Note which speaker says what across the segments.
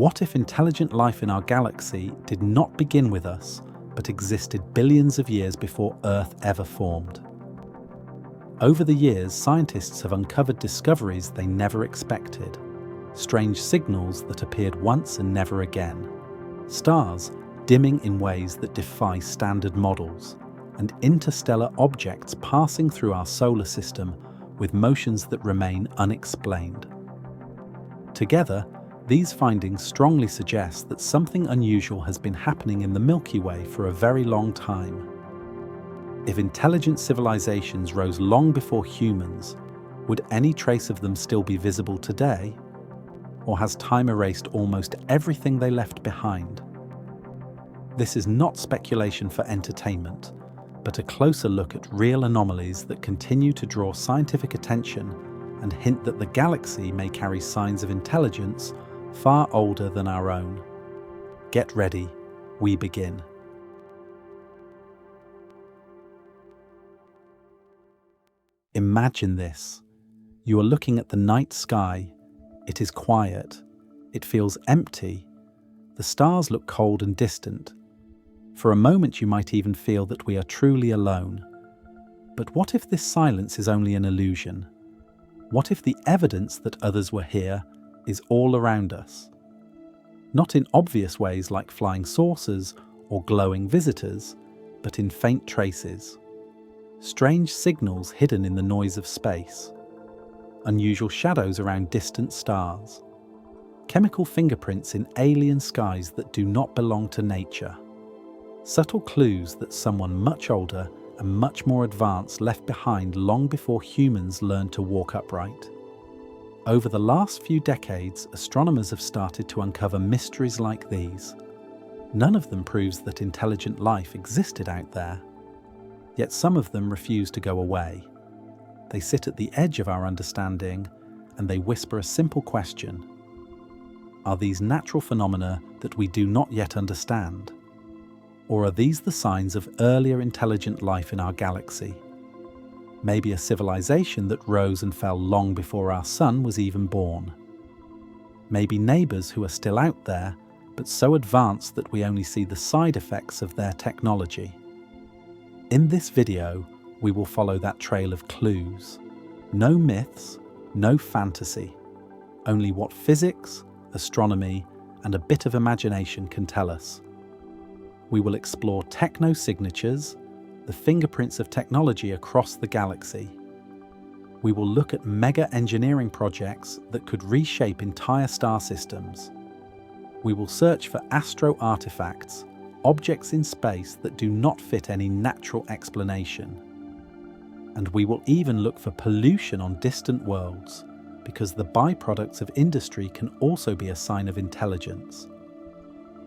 Speaker 1: What if intelligent life in our galaxy did not begin with us, but existed billions of years before Earth ever formed? Over the years, scientists have uncovered discoveries they never expected. Strange signals that appeared once and never again. Stars dimming in ways that defy standard models. And interstellar objects passing through our solar system with motions that remain unexplained. Together, these findings strongly suggest that something unusual has been happening in the Milky Way for a very long time. If intelligent civilizations rose long before humans, would any trace of them still be visible today? Or has time erased almost everything they left behind? This is not speculation for entertainment, but a closer look at real anomalies that continue to draw scientific attention and hint that the galaxy may carry signs of intelligence far older than our own. Get ready, we begin. Imagine this. You are looking at the night sky. It is quiet. It feels empty. The stars look cold and distant. For a moment you might even feel that we are truly alone. But what if this silence is only an illusion? What if the evidence that others were here is all around us? Not in obvious ways like flying saucers or glowing visitors, but in faint traces. Strange signals hidden in the noise of space. Unusual shadows around distant stars. Chemical fingerprints in alien skies that do not belong to nature. Subtle clues that someone much older and much more advanced left behind long before humans learned to walk upright. Over the last few decades, astronomers have started to uncover mysteries like these. None of them proves that intelligent life existed out there. Yet some of them refuse to go away. They sit at the edge of our understanding and they whisper a simple question. Are these natural phenomena that we do not yet understand? Or are these the signs of earlier intelligent life in our galaxy? Maybe a civilization that rose and fell long before our sun was even born. Maybe neighbors who are still out there, but so advanced that we only see the side effects of their technology. In this video, we will follow that trail of clues. No myths, no fantasy. Only what physics, astronomy, and a bit of imagination can tell us. We will explore techno-signatures, the fingerprints of technology across the galaxy. We will look at mega engineering projects that could reshape entire star systems. We will search for astro-artifacts, objects in space that do not fit any natural explanation. And we will even look for pollution on distant worlds, because the byproducts of industry can also be a sign of intelligence.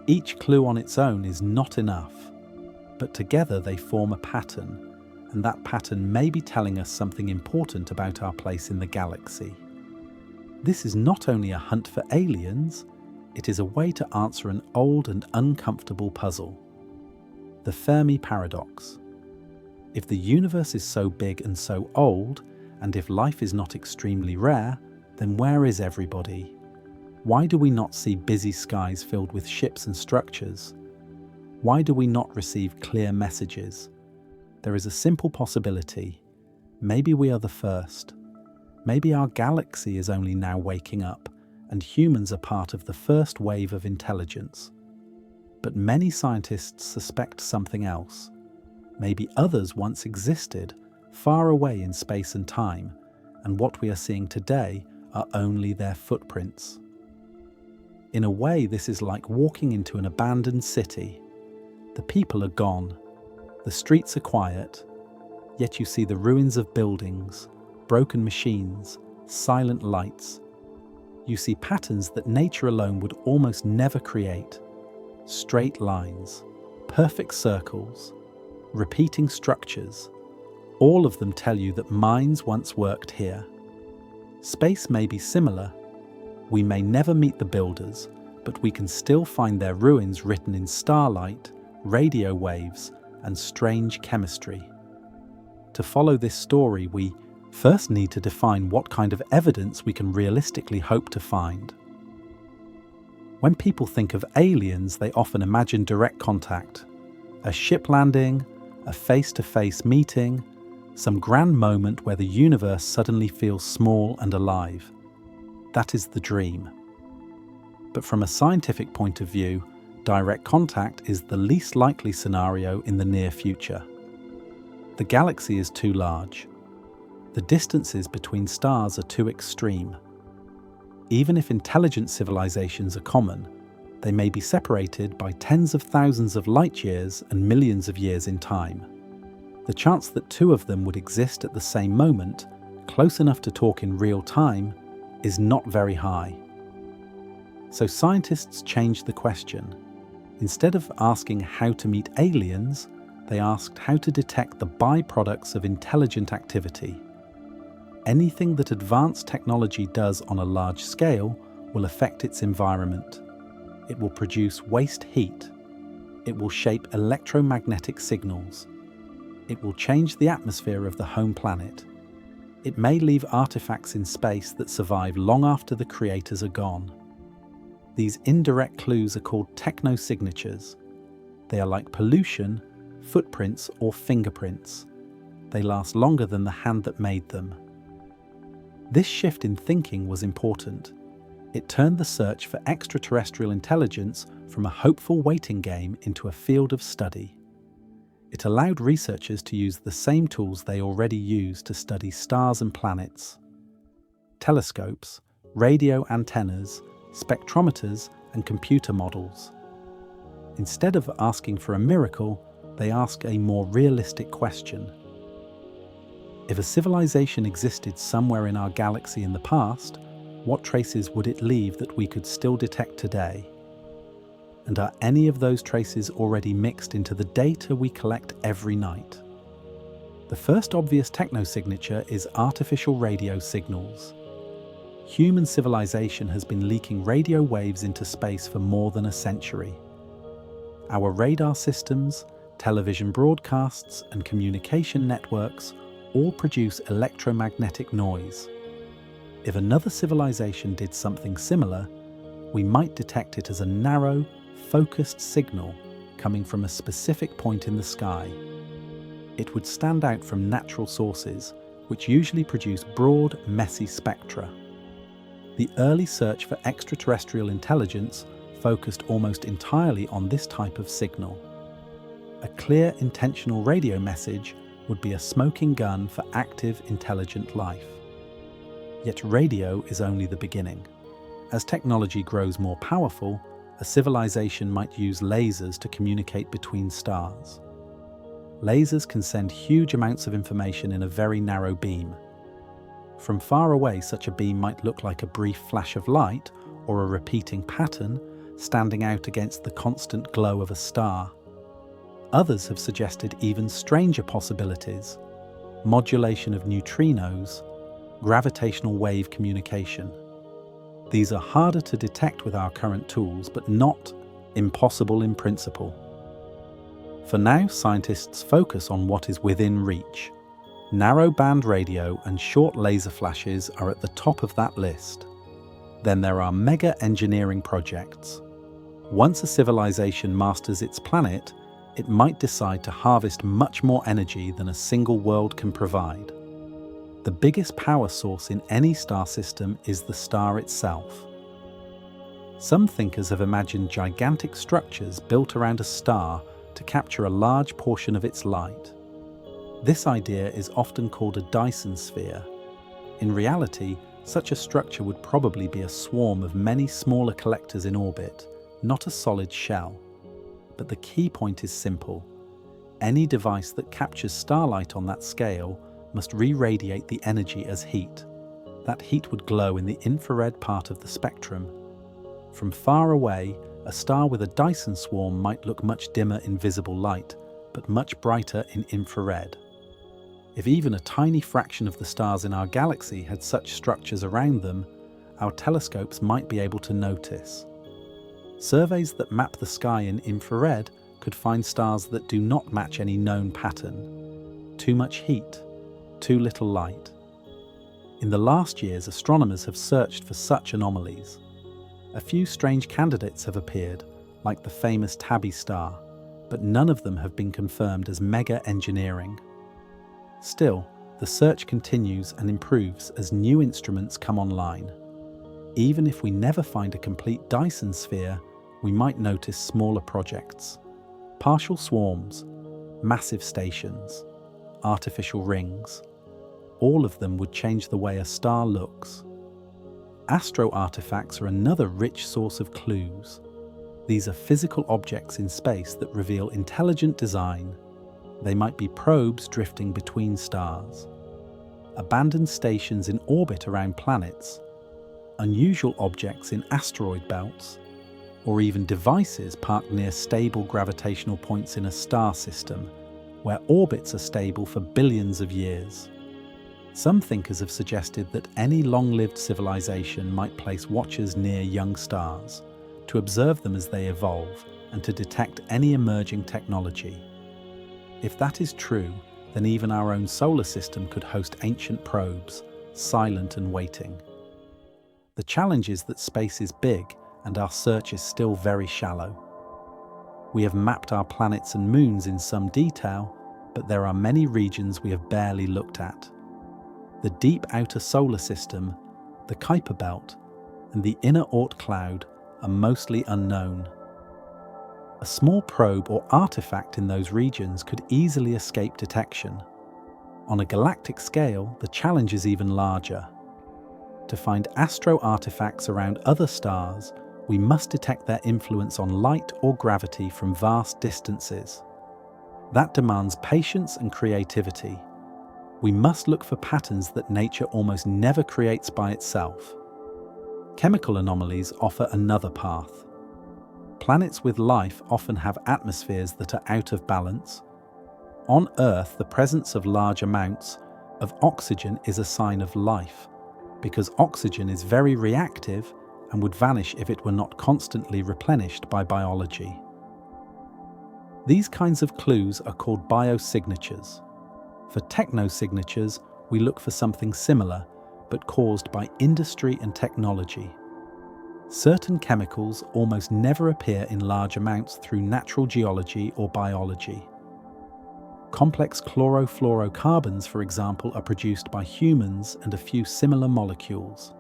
Speaker 1: Each clue on its own is not enough, but together they form a pattern, and that pattern may be telling us something important about our place in the galaxy. This is not only a hunt for aliens, it is a way to answer an old and uncomfortable puzzle. The Fermi paradox. If the universe is so big and so old, and if life is not extremely rare, then where is everybody? Why do we not see busy skies filled with ships and structures? Why do we not receive clear messages? There is a simple possibility. Maybe we are the first. Maybe our galaxy is only now waking up, and humans are part of the first wave of intelligence. But many scientists suspect something else. Maybe others once existed, far away in space and time, and what we are seeing today are only their footprints. In a way, this is like walking into an abandoned city. The people are gone. The streets are quiet. Yet you see the ruins of buildings, broken machines, silent lights. You see patterns that nature alone would almost never create. Straight lines, perfect circles, repeating structures. All of them tell you that minds once worked here. Space may be similar. We may never meet the builders, but we can still find their ruins written in starlight, radio waves, and strange chemistry. To follow this story, we first need to define what kind of evidence we can realistically hope to find. When people think of aliens, they often imagine direct contact, a ship landing, a face-to-face meeting, some grand moment where the universe suddenly feels small and alive. That is the dream. But from a scientific point of view, direct contact is the least likely scenario in the near future. The galaxy is too large. The distances between stars are too extreme. Even if intelligent civilizations are common, they may be separated by tens of thousands of light years and millions of years in time. The chance that two of them would exist at the same moment, close enough to talk in real time, is not very high. So scientists changed the question. Instead of asking how to meet aliens, they asked how to detect the byproducts of intelligent activity. Anything that advanced technology does on a large scale will affect its environment. It will produce waste heat. It will shape electromagnetic signals. It will change the atmosphere of the home planet. It may leave artifacts in space that survive long after the creators are gone. These indirect clues are called technosignatures. They are like pollution, footprints, or fingerprints. They last longer than the hand that made them. This shift in thinking was important. It turned the search for extraterrestrial intelligence from a hopeful waiting game into a field of study. It allowed researchers to use the same tools they already use to study stars and planets: telescopes, radio antennas, spectrometers, and computer models. Instead of asking for a miracle, they ask a more realistic question. If a civilization existed somewhere in our galaxy in the past, what traces would it leave that we could still detect today? And are any of those traces already mixed into the data we collect every night? The first obvious technosignature is artificial radio signals. Human civilization has been leaking radio waves into space for more than a century. Our radar systems, television broadcasts, and communication networks all produce electromagnetic noise. If another civilization did something similar, we might detect it as a narrow, focused signal coming from a specific point in the sky. It would stand out from natural sources, which usually produce broad, messy spectra. The early search for extraterrestrial intelligence focused almost entirely on this type of signal. A clear, intentional radio message would be a smoking gun for active, intelligent life. Yet radio is only the beginning. As technology grows more powerful, a civilization might use lasers to communicate between stars. Lasers can send huge amounts of information in a very narrow beam. From far away, such a beam might look like a brief flash of light or a repeating pattern standing out against the constant glow of a star. Others have suggested even stranger possibilities: modulation of neutrinos, gravitational wave communication. These are harder to detect with our current tools, but not impossible in principle. For now, scientists focus on what is within reach. Narrow-band radio and short laser flashes are at the top of that list. Then there are mega engineering projects. Once a civilization masters its planet, it might decide to harvest much more energy than a single world can provide. The biggest power source in any star system is the star itself. Some thinkers have imagined gigantic structures built around a star to capture a large portion of its light. This idea is often called a Dyson sphere. In reality, such a structure would probably be a swarm of many smaller collectors in orbit, not a solid shell. But the key point is simple. Any device that captures starlight on that scale must re-radiate the energy as heat. That heat would glow in the infrared part of the spectrum. From far away, a star with a Dyson swarm might look much dimmer in visible light, but much brighter in infrared. If even a tiny fraction of the stars in our galaxy had such structures around them, our telescopes might be able to notice. Surveys that map the sky in infrared could find stars that do not match any known pattern. Too much heat, too little light. In the last years, astronomers have searched for such anomalies. A few strange candidates have appeared, like the famous Tabby star, but none of them have been confirmed as mega-engineering. Still, the search continues and improves as new instruments come online. Even if we never find a complete Dyson sphere, we might notice smaller projects. Partial swarms, massive stations, artificial rings. All of them would change the way a star looks. Astro-artifacts are another rich source of clues. These are physical objects in space that reveal intelligent design. They might be probes drifting between stars, abandoned stations in orbit around planets, unusual objects in asteroid belts, or even devices parked near stable gravitational points in a star system, where orbits are stable for billions of years. Some thinkers have suggested that any long-lived civilization might place watchers near young stars, to observe them as they evolve and to detect any emerging technology. If that is true, then even our own solar system could host ancient probes, silent and waiting. The challenge is that space is big and our search is still very shallow. We have mapped our planets and moons in some detail, but there are many regions we have barely looked at. The deep outer solar system, the Kuiper belt, and the inner Oort cloud are mostly unknown. A small probe or artifact in those regions could easily escape detection. On a galactic scale, the challenge is even larger. To find astro-artifacts around other stars, we must detect their influence on light or gravity from vast distances. That demands patience and creativity. We must look for patterns that nature almost never creates by itself. Chemical anomalies offer another path. Planets with life often have atmospheres that are out of balance. On Earth, the presence of large amounts of oxygen is a sign of life, because oxygen is very reactive and would vanish if it were not constantly replenished by biology. These kinds of clues are called biosignatures. For technosignatures, we look for something similar, but caused by industry and technology. Certain chemicals almost never appear in large amounts through natural geology or biology. Complex chlorofluorocarbons, for example, are produced by humans and a few similar molecules.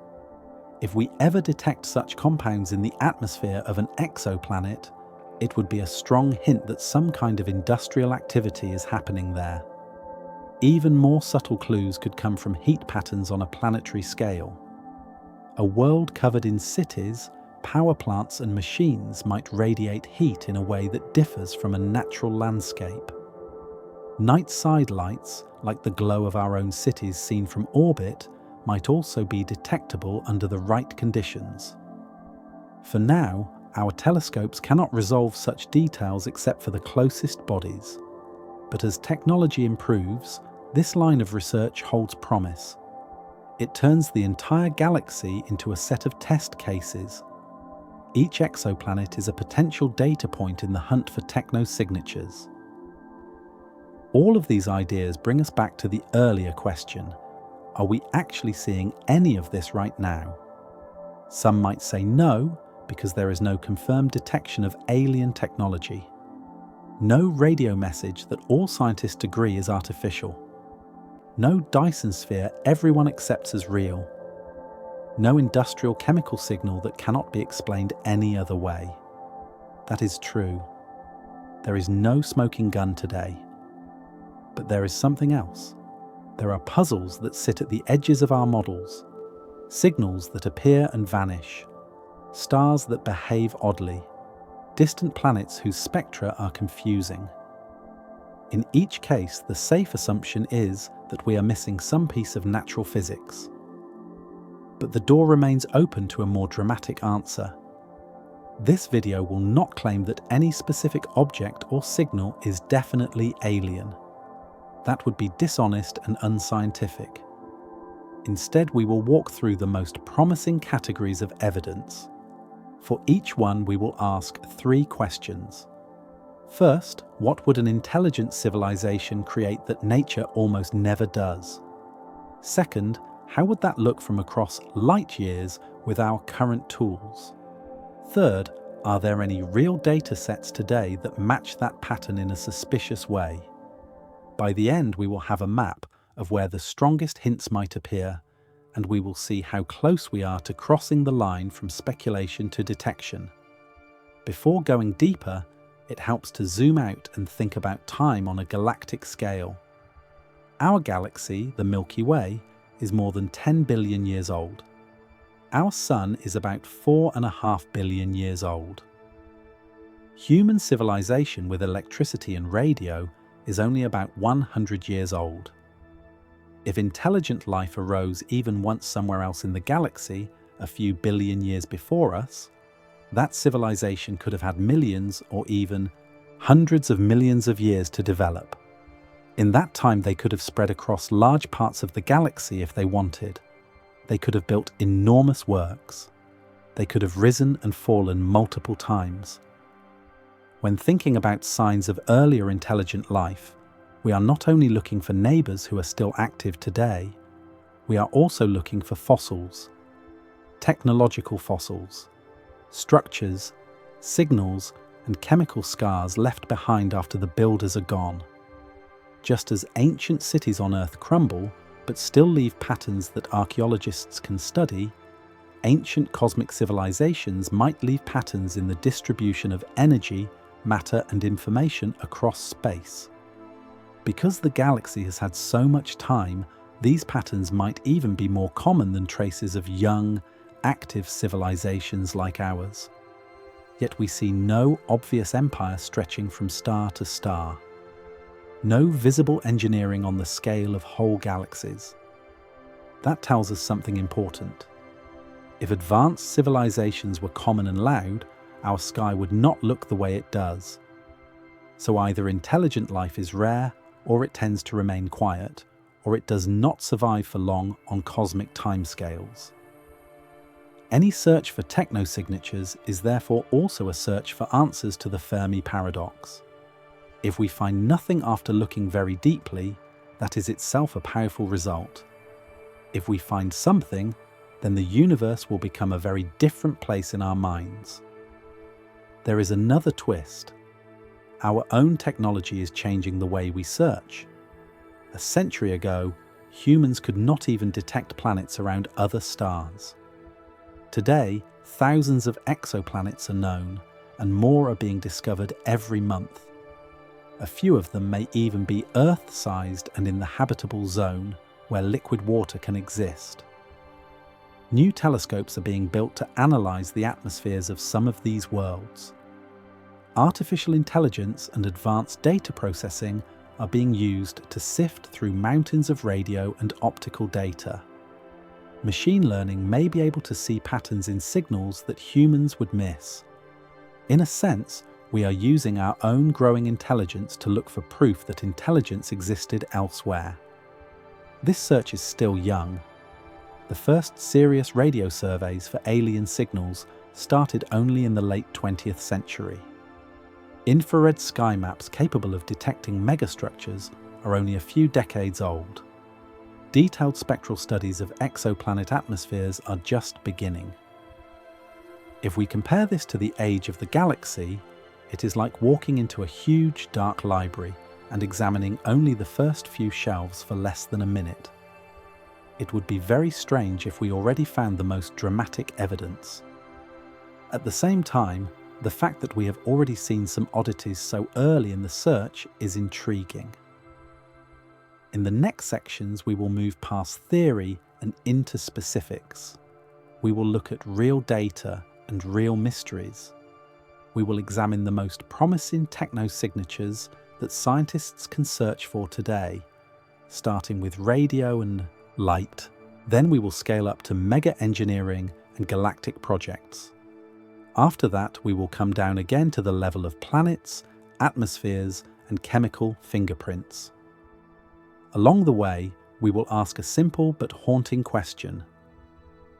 Speaker 1: If we ever detect such compounds in the atmosphere of an exoplanet, it would be a strong hint that some kind of industrial activity is happening there. Even more subtle clues could come from heat patterns on a planetary scale. A world covered in cities, power plants and machines might radiate heat in a way that differs from a natural landscape. Night side lights, like the glow of our own cities seen from orbit, might also be detectable under the right conditions. For now, our telescopes cannot resolve such details except for the closest bodies. But as technology improves, this line of research holds promise. It turns the entire galaxy into a set of test cases. Each exoplanet is a potential data point in the hunt for technosignatures. All of these ideas bring us back to the earlier question: are we actually seeing any of this right now? Some might say no, because there is no confirmed detection of alien technology. No radio message that all scientists agree is artificial. No Dyson sphere everyone accepts as real. No industrial chemical signal that cannot be explained any other way. That is true. There is no smoking gun today. But there is something else. There are puzzles that sit at the edges of our models, signals that appear and vanish, stars that behave oddly, distant planets whose spectra are confusing. In each case, the safe assumption is that we are missing some piece of natural physics. But the door remains open to a more dramatic answer. This video will not claim that any specific object or signal is definitely alien. That would be dishonest and unscientific. Instead, we will walk through the most promising categories of evidence. For each one, we will ask 3 questions. First, what would an intelligent civilization create that nature almost never does? Second, how would that look from across light years with our current tools? Third, are there any real data sets today that match that pattern in a suspicious way? By the end, we will have a map of where the strongest hints might appear, and we will see how close we are to crossing the line from speculation to detection. Before going deeper, it helps to zoom out and think about time on a galactic scale. Our galaxy, the Milky Way, is more than 10 billion years old. Our Sun is about 4.5 billion years old. Human civilization with electricity and radio is only about 100 years old. If intelligent life arose even once somewhere else in the galaxy, a few billion years before us, that civilization could have had millions or even hundreds of millions of years to develop. In that time, they could have spread across large parts of the galaxy if they wanted. They could have built enormous works. They could have risen and fallen multiple times. When thinking about signs of earlier intelligent life, we are not only looking for neighbours who are still active today, we are also looking for fossils, technological fossils, structures, signals, and chemical scars left behind after the builders are gone. Just as ancient cities on Earth crumble, but still leave patterns that archaeologists can study, ancient cosmic civilizations might leave patterns in the distribution of energy, matter, and information across space. Because the galaxy has had so much time, these patterns might even be more common than traces of young, active civilizations like ours. Yet we see no obvious empire stretching from star to star. No visible engineering on the scale of whole galaxies. That tells us something important. If advanced civilizations were common and loud, our sky would not look the way it does. So either intelligent life is rare, or it tends to remain quiet, or it does not survive for long on cosmic timescales. Any search for technosignatures is therefore also a search for answers to the Fermi paradox. If we find nothing after looking very deeply, that is itself a powerful result. If we find something, then the universe will become a very different place in our minds. There is another twist. Our own technology is changing the way we search. A century ago, humans could not even detect planets around other stars. Today, thousands of exoplanets are known, and more are being discovered every month. A few of them may even be Earth-sized and in the habitable zone, where liquid water can exist. New telescopes are being built to analyze the atmospheres of some of these worlds. Artificial intelligence and advanced data processing are being used to sift through mountains of radio and optical data. Machine learning may be able to see patterns in signals that humans would miss. In a sense, we are using our own growing intelligence to look for proof that intelligence existed elsewhere. This search is still young. The first serious radio surveys for alien signals started only in the late 20th century. Infrared sky maps capable of detecting megastructures are only a few decades old. Detailed spectral studies of exoplanet atmospheres are just beginning. If we compare this to the age of the galaxy, it is like walking into a huge dark library and examining only the first few shelves for less than a minute. It would be very strange if we already found the most dramatic evidence. At the same time, the fact that we have already seen some oddities so early in the search is intriguing. In the next sections, we will move past theory and into specifics. We will look at real data and real mysteries. We will examine the most promising technosignatures that scientists can search for today, starting with radio and light. Then we will scale up to mega engineering and galactic projects. After that, we will come down again to the level of planets, atmospheres, and chemical fingerprints. Along the way, we will ask a simple but haunting question.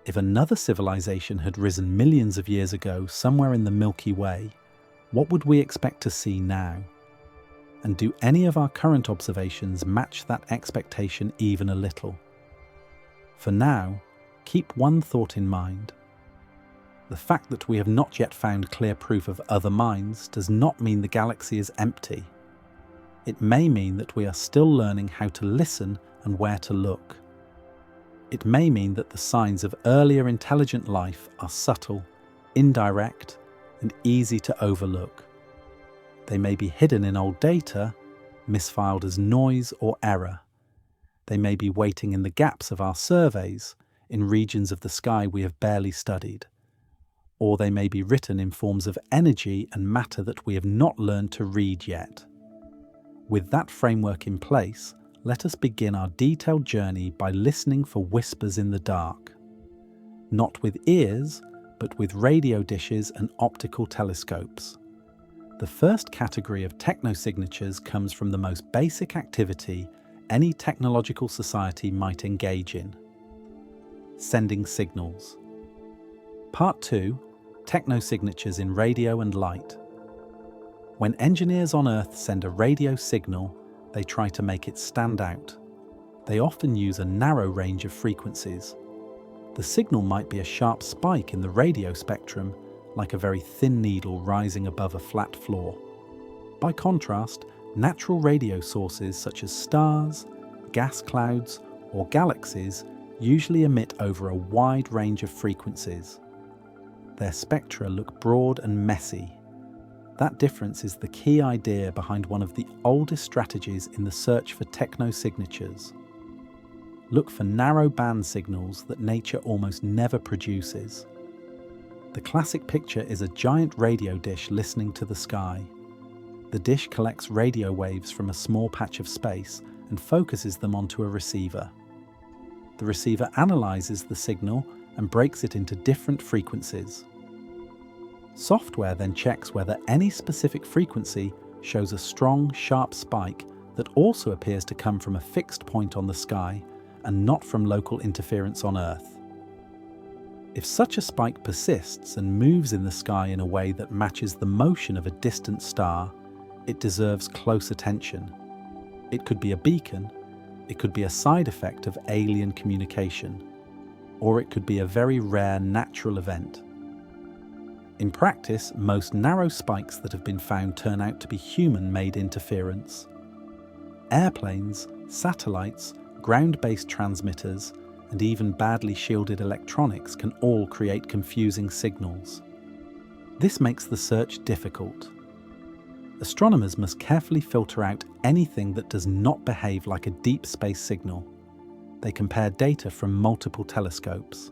Speaker 1: If another civilization had risen millions of years ago somewhere in the Milky Way, what would we expect to see now? And do any of our current observations match that expectation even a little? For now, keep one thought in mind. The fact that we have not yet found clear proof of other minds does not mean the galaxy is empty. It may mean that we are still learning how to listen and where to look. It may mean that the signs of earlier intelligent life are subtle, indirect, and easy to overlook. They may be hidden in old data, misfiled as noise or error. They may be waiting in the gaps of our surveys, in regions of the sky we have barely studied. Or they may be written in forms of energy and matter that we have not learned to read yet. With that framework in place, let us begin our detailed journey by listening for whispers in the dark. Not with ears, but with radio dishes and optical telescopes. The first category of technosignatures comes from the most basic activity any technological society might engage in: sending signals. Part 2. Technosignatures in radio and light. When engineers on Earth send a radio signal, they try to make it stand out. They often use a narrow range of frequencies. The signal might be a sharp spike in the radio spectrum, like a very thin needle rising above a flat floor. By contrast, natural radio sources such as stars, gas clouds, or galaxies usually emit over a wide range of frequencies. Their spectra look broad and messy. That difference is the key idea behind one of the oldest strategies in the search for technosignatures. Look for narrow band signals that nature almost never produces. The classic picture is a giant radio dish listening to the sky. The dish collects radio waves from a small patch of space and focuses them onto a receiver. The receiver analyzes the signal and breaks it into different frequencies. Software then checks whether any specific frequency shows a strong, sharp spike that also appears to come from a fixed point on the sky and not from local interference on Earth. If such a spike persists and moves in the sky in a way that matches the motion of a distant star, it deserves close attention. It could be a beacon, it could be a side effect of alien communication, or it could be a very rare natural event. In practice, most narrow spikes that have been found turn out to be human-made interference. Airplanes, satellites, ground-based transmitters, and even badly shielded electronics can all create confusing signals. This makes the search difficult. Astronomers must carefully filter out anything that does not behave like a deep space signal. They compare data from multiple telescopes.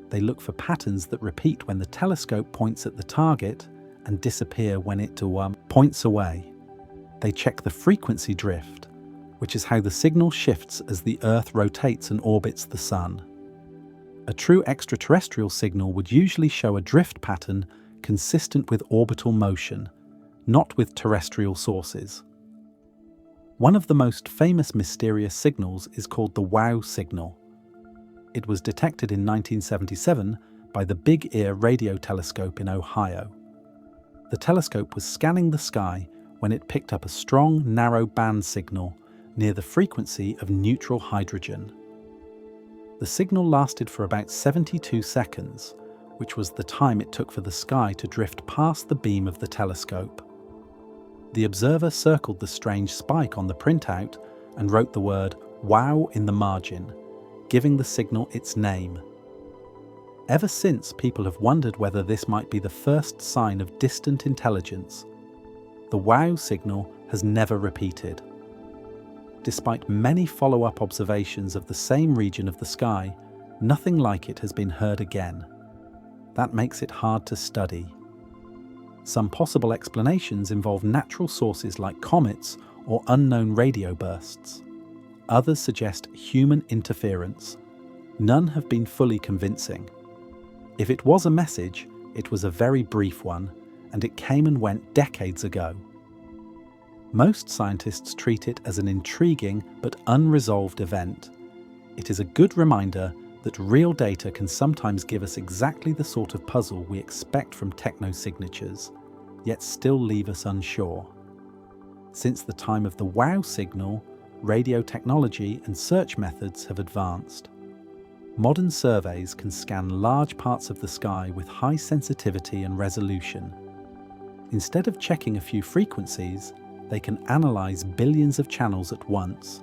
Speaker 1: They look for patterns that repeat when the telescope points at the target and disappear when it points away. They check the frequency drift, which is how the signal shifts as the Earth rotates and orbits the Sun. A true extraterrestrial signal would usually show a drift pattern consistent with orbital motion, not with terrestrial sources. One of the most famous mysterious signals is called the WOW signal. It was detected in 1977 by the Big Ear radio telescope in Ohio. The telescope was scanning the sky when it picked up a strong, narrow band signal near the frequency of neutral hydrogen. The signal lasted for about 72 seconds, which was the time it took for the sky to drift past the beam of the telescope. The observer circled the strange spike on the printout and wrote the word WOW in the margin, giving the signal its name. Ever since, people have wondered whether this might be the first sign of distant intelligence. The WOW signal has never repeated. Despite many follow-up observations of the same region of the sky, nothing like it has been heard again. That makes it hard to study. Some possible explanations involve natural sources like comets or unknown radio bursts. Others suggest human interference. None have been fully convincing. If it was a message, it was a very brief one, and it came and went decades ago. Most scientists treat it as an intriguing but unresolved event. It is a good reminder that real data can sometimes give us exactly the sort of puzzle we expect from technosignatures, yet still leave us unsure. Since the time of the WOW signal, radio technology and search methods have advanced. Modern surveys can scan large parts of the sky with high sensitivity and resolution. Instead of checking a few frequencies, they can analyze billions of channels at once.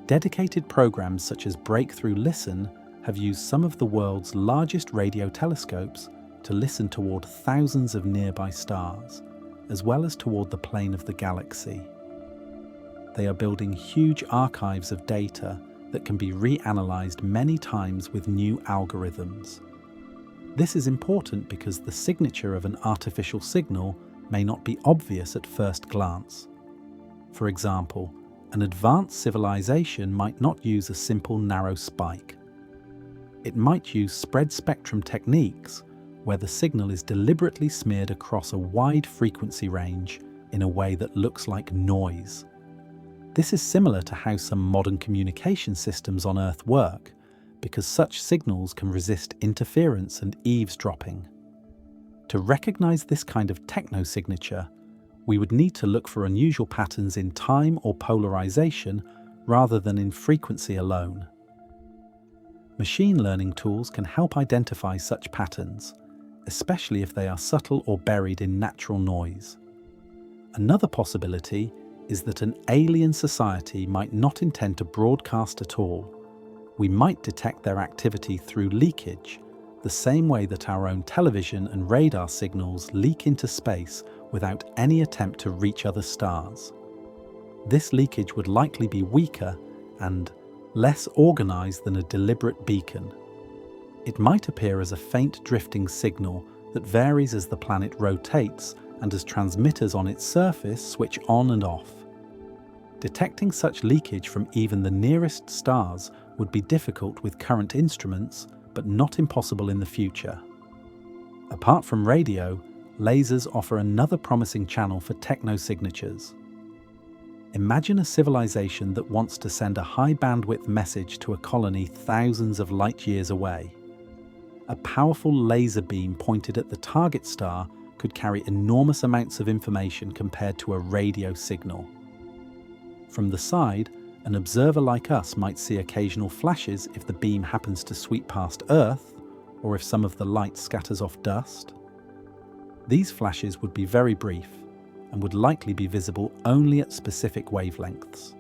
Speaker 1: Dedicated programs such as Breakthrough Listen have used some of the world's largest radio telescopes to listen toward thousands of nearby stars, as well as toward the plane of the galaxy. They are building huge archives of data that can be reanalyzed many times with new algorithms. This is important because the signature of an artificial signal may not be obvious at first glance. For example, an advanced civilization might not use a simple narrow spike. It might use spread spectrum techniques, where the signal is deliberately smeared across a wide frequency range in a way that looks like noise. This is similar to how some modern communication systems on Earth work, because such signals can resist interference and eavesdropping. To recognize this kind of technosignature, we would need to look for unusual patterns in time or polarization rather than in frequency alone. Machine learning tools can help identify such patterns, especially if they are subtle or buried in natural noise. Another possibility is that an alien society might not intend to broadcast at all. We might detect their activity through leakage, the same way that our own television and radar signals leak into space without any attempt to reach other stars. This leakage would likely be weaker and less organized than a deliberate beacon. It might appear as a faint drifting signal that varies as the planet rotates and as transmitters on its surface switch on and off. Detecting such leakage from even the nearest stars would be difficult with current instruments, but not impossible in the future. Apart from radio, lasers offer another promising channel for technosignatures. Imagine a civilization that wants to send a high-bandwidth message to a colony thousands of light years away. A powerful laser beam pointed at the target star could carry enormous amounts of information compared to a radio signal. From the side, an observer like us might see occasional flashes if the beam happens to sweep past Earth, or if some of the light scatters off dust. These flashes would be very brief, and would likely be visible only at specific wavelengths.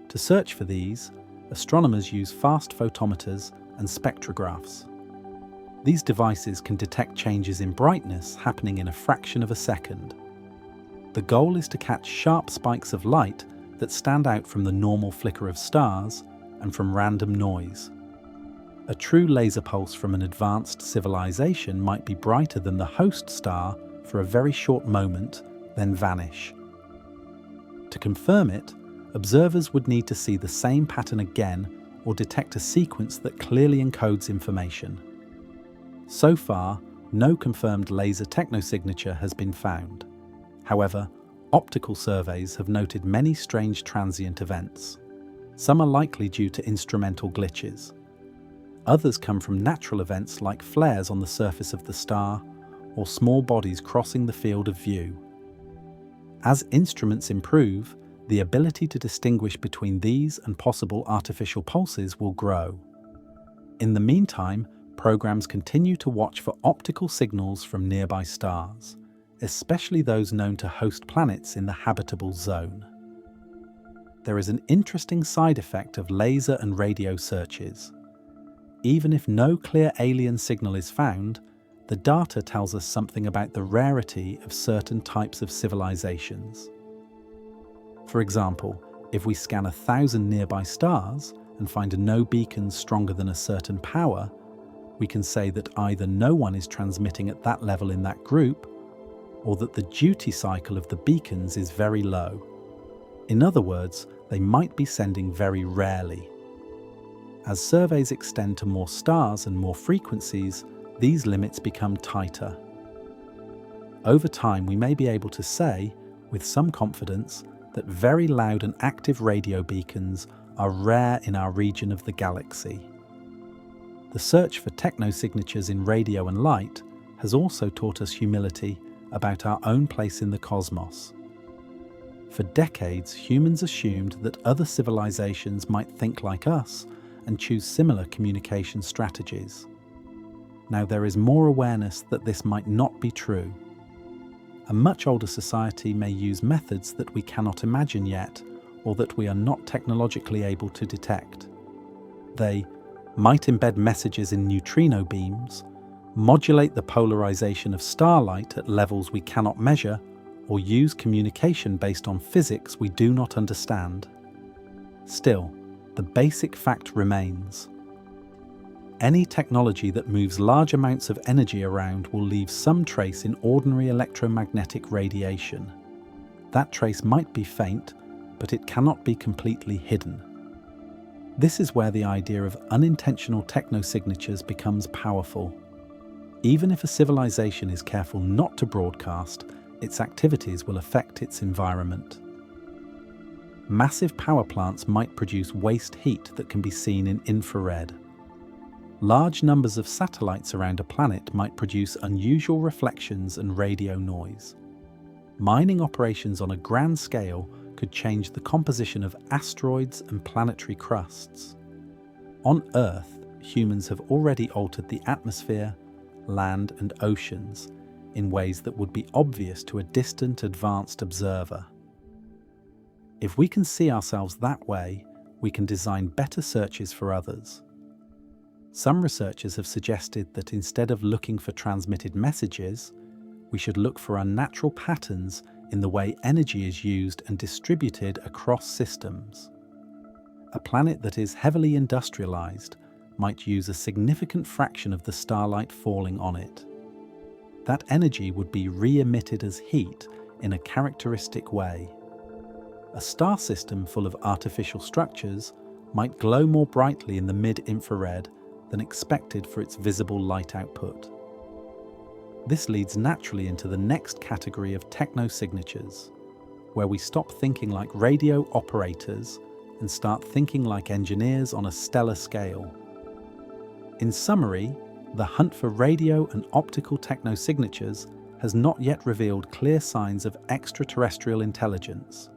Speaker 1: To search for these, astronomers use fast photometers and spectrographs. These devices can detect changes in brightness happening in a fraction of a second. The goal is to catch sharp spikes of light that stand out from the normal flicker of stars and from random noise. A true laser pulse from an advanced civilization might be brighter than the host star for a very short moment, then vanish. To confirm it, observers would need to see the same pattern again or detect a sequence that clearly encodes information. So far, no confirmed laser technosignature has been found. However, optical surveys have noted many strange transient events. Some are likely due to instrumental glitches. Others come from natural events like flares on the surface of the star or small bodies crossing the field of view. As instruments improve, the ability to distinguish between these and possible artificial pulses will grow. In the meantime, programs continue to watch for optical signals from nearby stars, especially those known to host planets in the habitable zone. There is an interesting side effect of laser and radio searches. Even if no clear alien signal is found, the data tells us something about the rarity of certain types of civilizations. For example, if we scan 1,000 nearby stars and find no beacons stronger than a certain power, we can say that either no one is transmitting at that level in that group, or that the duty cycle of the beacons is very low. In other words, they might be sending very rarely. As surveys extend to more stars and more frequencies, these limits become tighter. Over time, we may be able to say, with some confidence, that very loud and active radio beacons are rare in our region of the galaxy. The search for technosignatures in radio and light has also taught us humility about our own place in the cosmos. For decades, humans assumed that other civilizations might think like us and choose similar communication strategies. Now, there is more awareness that this might not be true. A much older society may use methods that we cannot imagine yet, or that we are not technologically able to detect. They might embed messages in neutrino beams, modulate the polarization of starlight at levels we cannot measure, or use communication based on physics we do not understand. Still, the basic fact remains. Any technology that moves large amounts of energy around will leave some trace in ordinary electromagnetic radiation. That trace might be faint, but it cannot be completely hidden. This is where the idea of unintentional technosignatures becomes powerful. Even if a civilization is careful not to broadcast, its activities will affect its environment. Massive power plants might produce waste heat that can be seen in infrared. Large numbers of satellites around a planet might produce unusual reflections and radio noise. Mining operations on a grand scale could change the composition of asteroids and planetary crusts. On Earth, humans have already altered the atmosphere, land, and oceans in ways that would be obvious to a distant, advanced observer. If we can see ourselves that way, we can design better searches for others. Some researchers have suggested that instead of looking for transmitted messages, we should look for unnatural patterns in the way energy is used and distributed across systems. A planet that is heavily industrialized might use a significant fraction of the starlight falling on it. That energy would be re-emitted as heat in a characteristic way. A star system full of artificial structures might glow more brightly in the mid-infrared than expected for its visible light output. This leads naturally into the next category of technosignatures, where we stop thinking like radio operators and start thinking like engineers on a stellar scale. In summary, the hunt for radio and optical technosignatures has not yet revealed clear signs of extraterrestrial intelligence.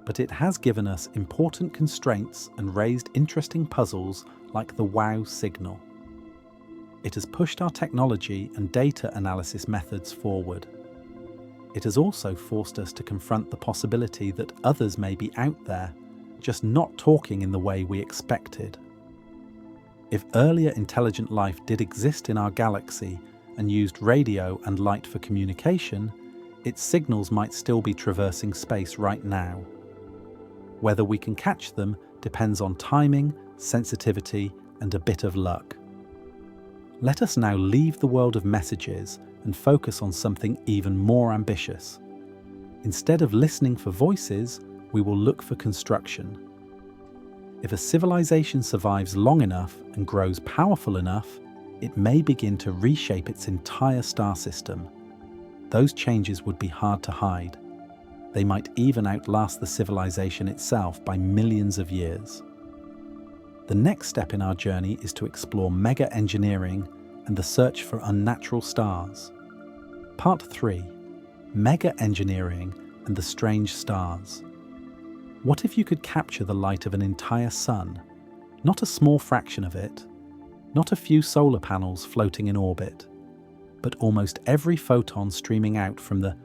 Speaker 1: But it has given us important constraints and raised interesting puzzles like the WOW signal. It has pushed our technology and data analysis methods forward. It has also forced us to confront the possibility that others may be out there, just not talking in the way we expected. If earlier intelligent life did exist in our galaxy and used radio and light for communication, its signals might still be traversing space right now. Whether we can catch them depends on timing, sensitivity, and a bit of luck. Let us now leave the world of messages and focus on something even more ambitious. Instead of listening for voices, we will look for construction. If a civilization survives long enough and grows powerful enough, it may begin to reshape its entire star system. Those changes would be hard to hide. They might even outlast the civilization itself by millions of years. The next step in our journey is to explore mega engineering and the search for unnatural stars. Part 3: Mega engineering and the strange stars. What if you could capture the light of an entire sun? Not a small fraction of it, not a few solar panels floating in orbit, but almost every photon streaming out from the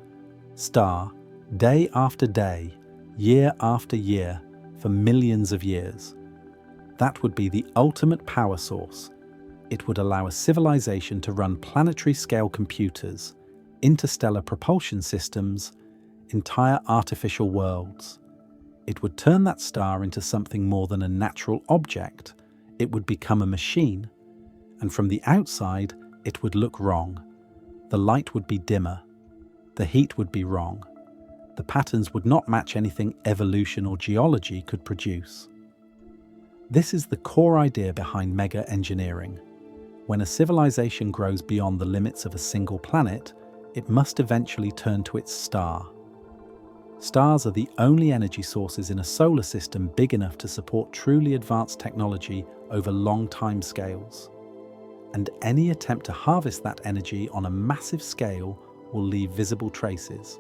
Speaker 1: star, day after day, year after year, for millions of years. That would be the ultimate power source. It would allow a civilization to run planetary-scale computers, interstellar propulsion systems, entire artificial worlds. It would turn that star into something more than a natural object. It would become a machine. And from the outside, it would look wrong. The light would be dimmer. The heat would be wrong. The patterns would not match anything evolution or geology could produce. This is the core idea behind mega engineering. When a civilization grows beyond the limits of a single planet, it must eventually turn to its star. Stars are the only energy sources in a solar system big enough to support truly advanced technology over long timescales. And any attempt to harvest that energy on a massive scale will leave visible traces.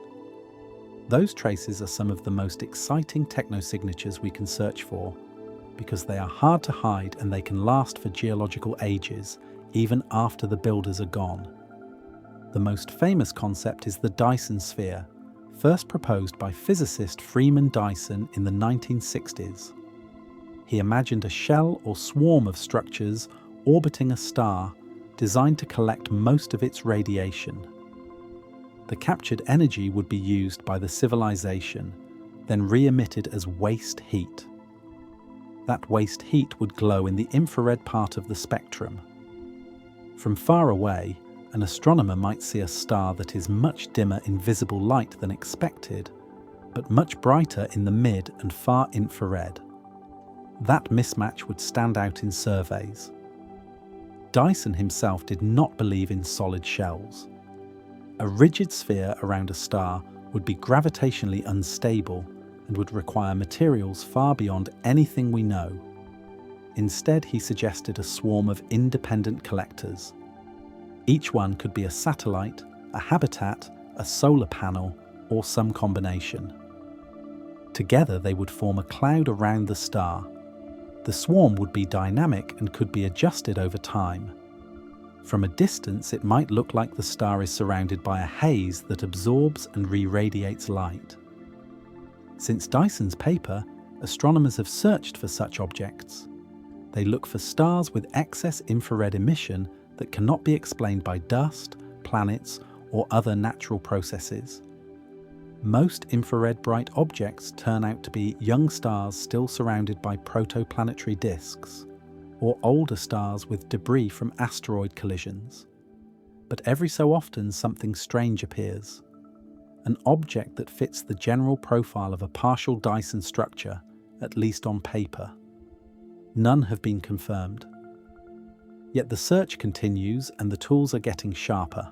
Speaker 1: Those traces are some of the most exciting technosignatures we can search for. because they are hard to hide and they can last for geological ages, even after the builders are gone. The most famous concept is the Dyson sphere, first proposed by physicist Freeman Dyson in the 1960s. He imagined a shell or swarm of structures orbiting a star designed to collect most of its radiation. The captured energy would be used by the civilization, then re-emitted as waste heat. That waste heat would glow in the infrared part of the spectrum. From far away, an astronomer might see a star that is much dimmer in visible light than expected, but much brighter in the mid and far infrared. That mismatch would stand out in surveys. Dyson himself did not believe in solid shells. A rigid sphere around a star would be gravitationally unstable and would require materials far beyond anything we know. Instead, he suggested a swarm of independent collectors. Each one could be a satellite, a habitat, a solar panel, or some combination. Together, they would form a cloud around the star. The swarm would be dynamic and could be adjusted over time. From a distance, it might look like the star is surrounded by a haze that absorbs and re-radiates light. Since Dyson's paper, astronomers have searched for such objects. They look for stars with excess infrared emission that cannot be explained by dust, planets, or other natural processes. Most infrared bright objects turn out to be young stars still surrounded by protoplanetary disks, or older stars with debris from asteroid collisions. But every so often something strange appears. An object that fits the general profile of a partial Dyson structure, at least on paper. None have been confirmed. Yet the search continues and the tools are getting sharper.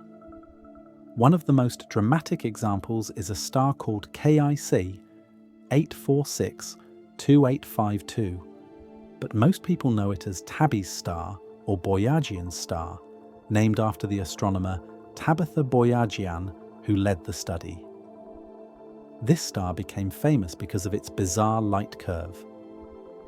Speaker 1: One of the most dramatic examples is a star called KIC 8462852, but most people know it as Tabby's star or Boyajian star, named after the astronomer Tabitha Boyajian, who led the study. This star became famous because of its bizarre light curve.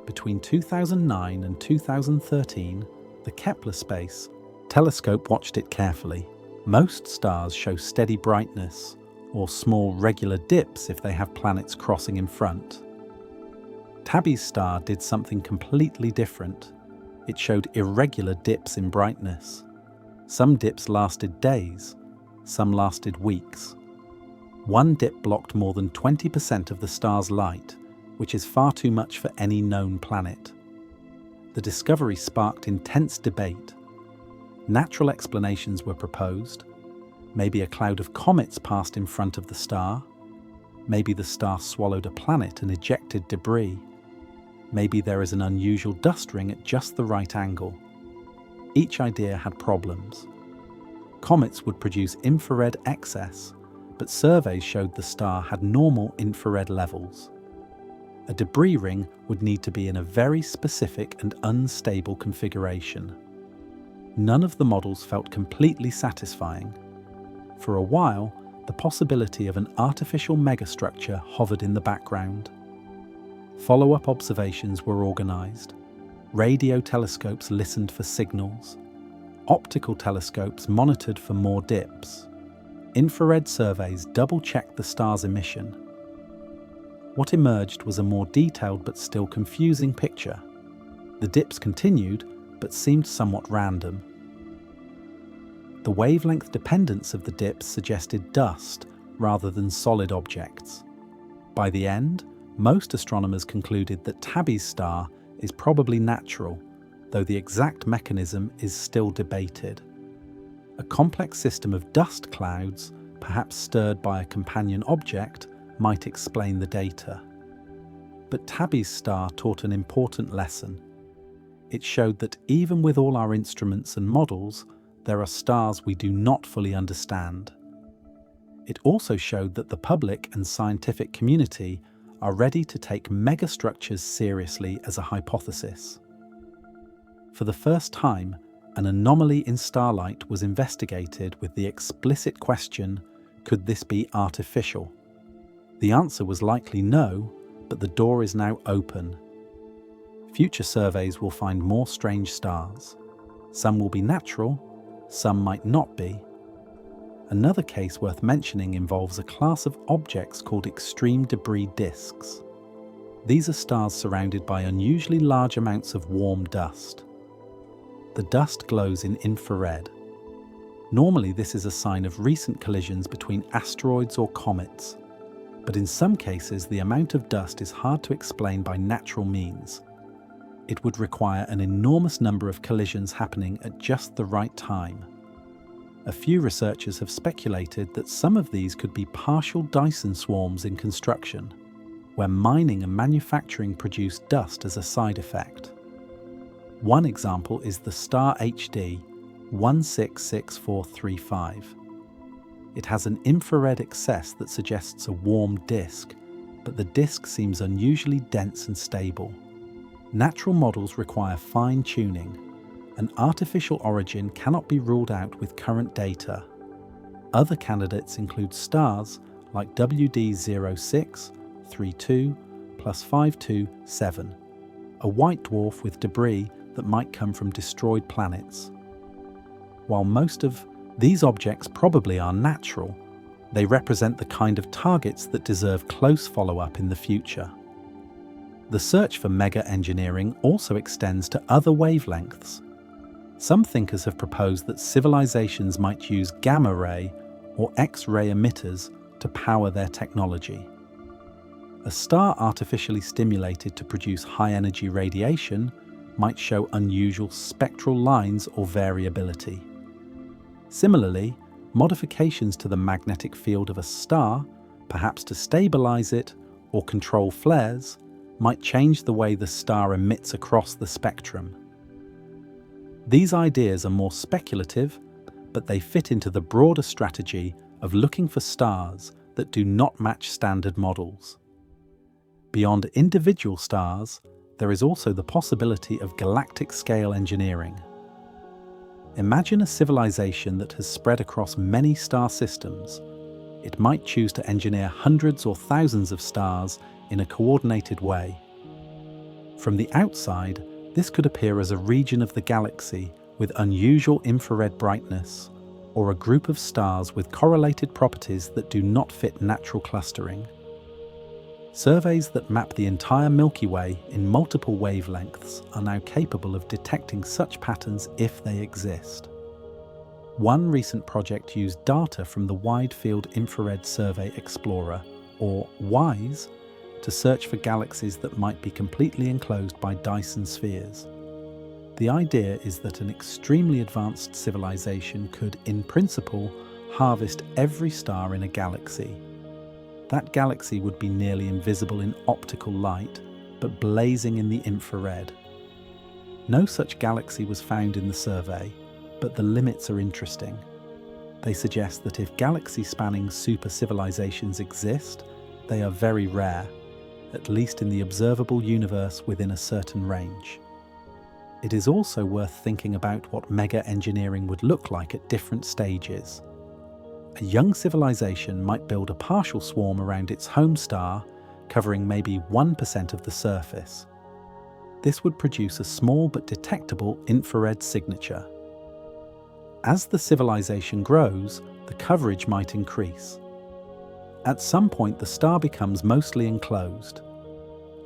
Speaker 1: Between 2009 and 2013, the Kepler Space Telescope watched it carefully. Most stars show steady brightness, or small regular dips if they have planets crossing in front. Tabby's star did something completely different. It showed irregular dips in brightness. Some dips lasted days, some lasted weeks. One dip blocked more than 20% of the star's light, which is far too much for any known planet. The discovery sparked intense debate. Natural explanations were proposed. Maybe a cloud of comets passed in front of the star. Maybe the star swallowed a planet and ejected debris. Maybe there is an unusual dust ring at just the right angle. Each idea had problems. Comets would produce infrared excess, but surveys showed the star had normal infrared levels. A debris ring would need to be in a very specific and unstable configuration. None of the models felt completely satisfying. For a while, the possibility of an artificial megastructure hovered in the background. Follow-up observations were organised. Radio telescopes listened for signals. Optical telescopes monitored for more dips. Infrared surveys double-checked the star's emission. What emerged was a more detailed but still confusing picture. The dips continued, but seemed somewhat random. The wavelength dependence of the dips suggested dust rather than solid objects. By the end, most astronomers concluded that Tabby's star is probably natural, though the exact mechanism is still debated. A complex system of dust clouds, perhaps stirred by a companion object, might explain the data. But Tabby's star taught an important lesson. It showed that even with all our instruments and models, there are stars we do not fully understand. It also showed that the public and scientific community are ready to take megastructures seriously as a hypothesis. For the first time, an anomaly in starlight was investigated with the explicit question, could this be artificial? The answer was likely no, but the door is now open. Future surveys will find more strange stars. Some will be natural, some might not be. Another case worth mentioning involves a class of objects called extreme debris disks. These are stars surrounded by unusually large amounts of warm dust. The dust glows in infrared. Normally, this is a sign of recent collisions between asteroids or comets, but in some cases the amount of dust is hard to explain by natural means. It would require an enormous number of collisions happening at just the right time. A few researchers have speculated that some of these could be partial Dyson swarms in construction, where mining and manufacturing produce dust as a side effect. One example is the star HD 166435. It has an infrared excess that suggests a warm disk, but the disk seems unusually dense and stable. Natural models require fine-tuning. An artificial origin cannot be ruled out with current data. Other candidates include stars like WD 0632 plus 527, a white dwarf with debris that might come from destroyed planets. While most of these objects probably are natural, they represent the kind of targets that deserve close follow-up in the future. The search for mega-engineering also extends to other wavelengths. Some thinkers have proposed that civilizations might use gamma-ray or X-ray emitters to power their technology. A star artificially stimulated to produce high-energy radiation might show unusual spectral lines or variability. Similarly, modifications to the magnetic field of a star, perhaps to stabilize it or control flares, might change the way the star emits across the spectrum. These ideas are more speculative, but they fit into the broader strategy of looking for stars that do not match standard models. Beyond individual stars, there is also the possibility of galactic-scale engineering. Imagine a civilization that has spread across many star systems. It might choose to engineer hundreds or thousands of stars in a coordinated way. From the outside, this could appear as a region of the galaxy with unusual infrared brightness, or a group of stars with correlated properties that do not fit natural clustering. Surveys that map the entire Milky Way in multiple wavelengths are now capable of detecting such patterns if they exist. One recent project used data from the Wide Field Infrared Survey Explorer, or WISE, to search for galaxies that might be completely enclosed by Dyson spheres. The idea is that an extremely advanced civilization could, in principle, harvest every star in a galaxy. That galaxy would be nearly invisible in optical light, but blazing in the infrared. No such galaxy was found in the survey, but the limits are interesting. They suggest that if galaxy-spanning super-civilizations exist, they are very rare, at least in the observable universe within a certain range. It is also worth thinking about what mega-engineering would look like at different stages. A young civilization might build a partial swarm around its home star, covering maybe 1% of the surface. This would produce a small but detectable infrared signature. As the civilization grows, the coverage might increase. At some point, the star becomes mostly enclosed.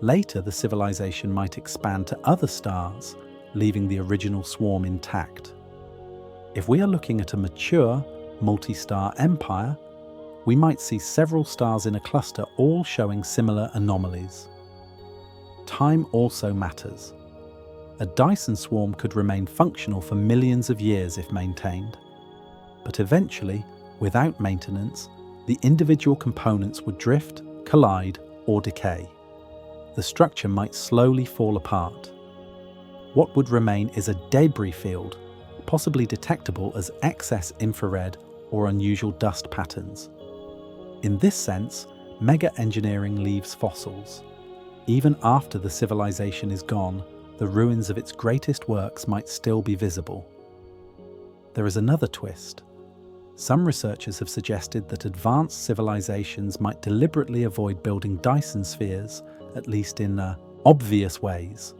Speaker 1: Later, the civilization might expand to other stars, leaving the original swarm intact. If we are looking at a mature, multi-star empire, we might see several stars in a cluster all showing similar anomalies. Time also matters. A Dyson swarm could remain functional for millions of years if maintained. But eventually, without maintenance, the individual components would drift, collide, or decay. The structure might slowly fall apart. What would remain is a debris field, possibly detectable as excess infrared or unusual dust patterns. In this sense, mega-engineering leaves fossils. Even after the civilization is gone, the ruins of its greatest works might still be visible. There is another twist. Some researchers have suggested that advanced civilizations might deliberately avoid building Dyson spheres, at least in obvious ways.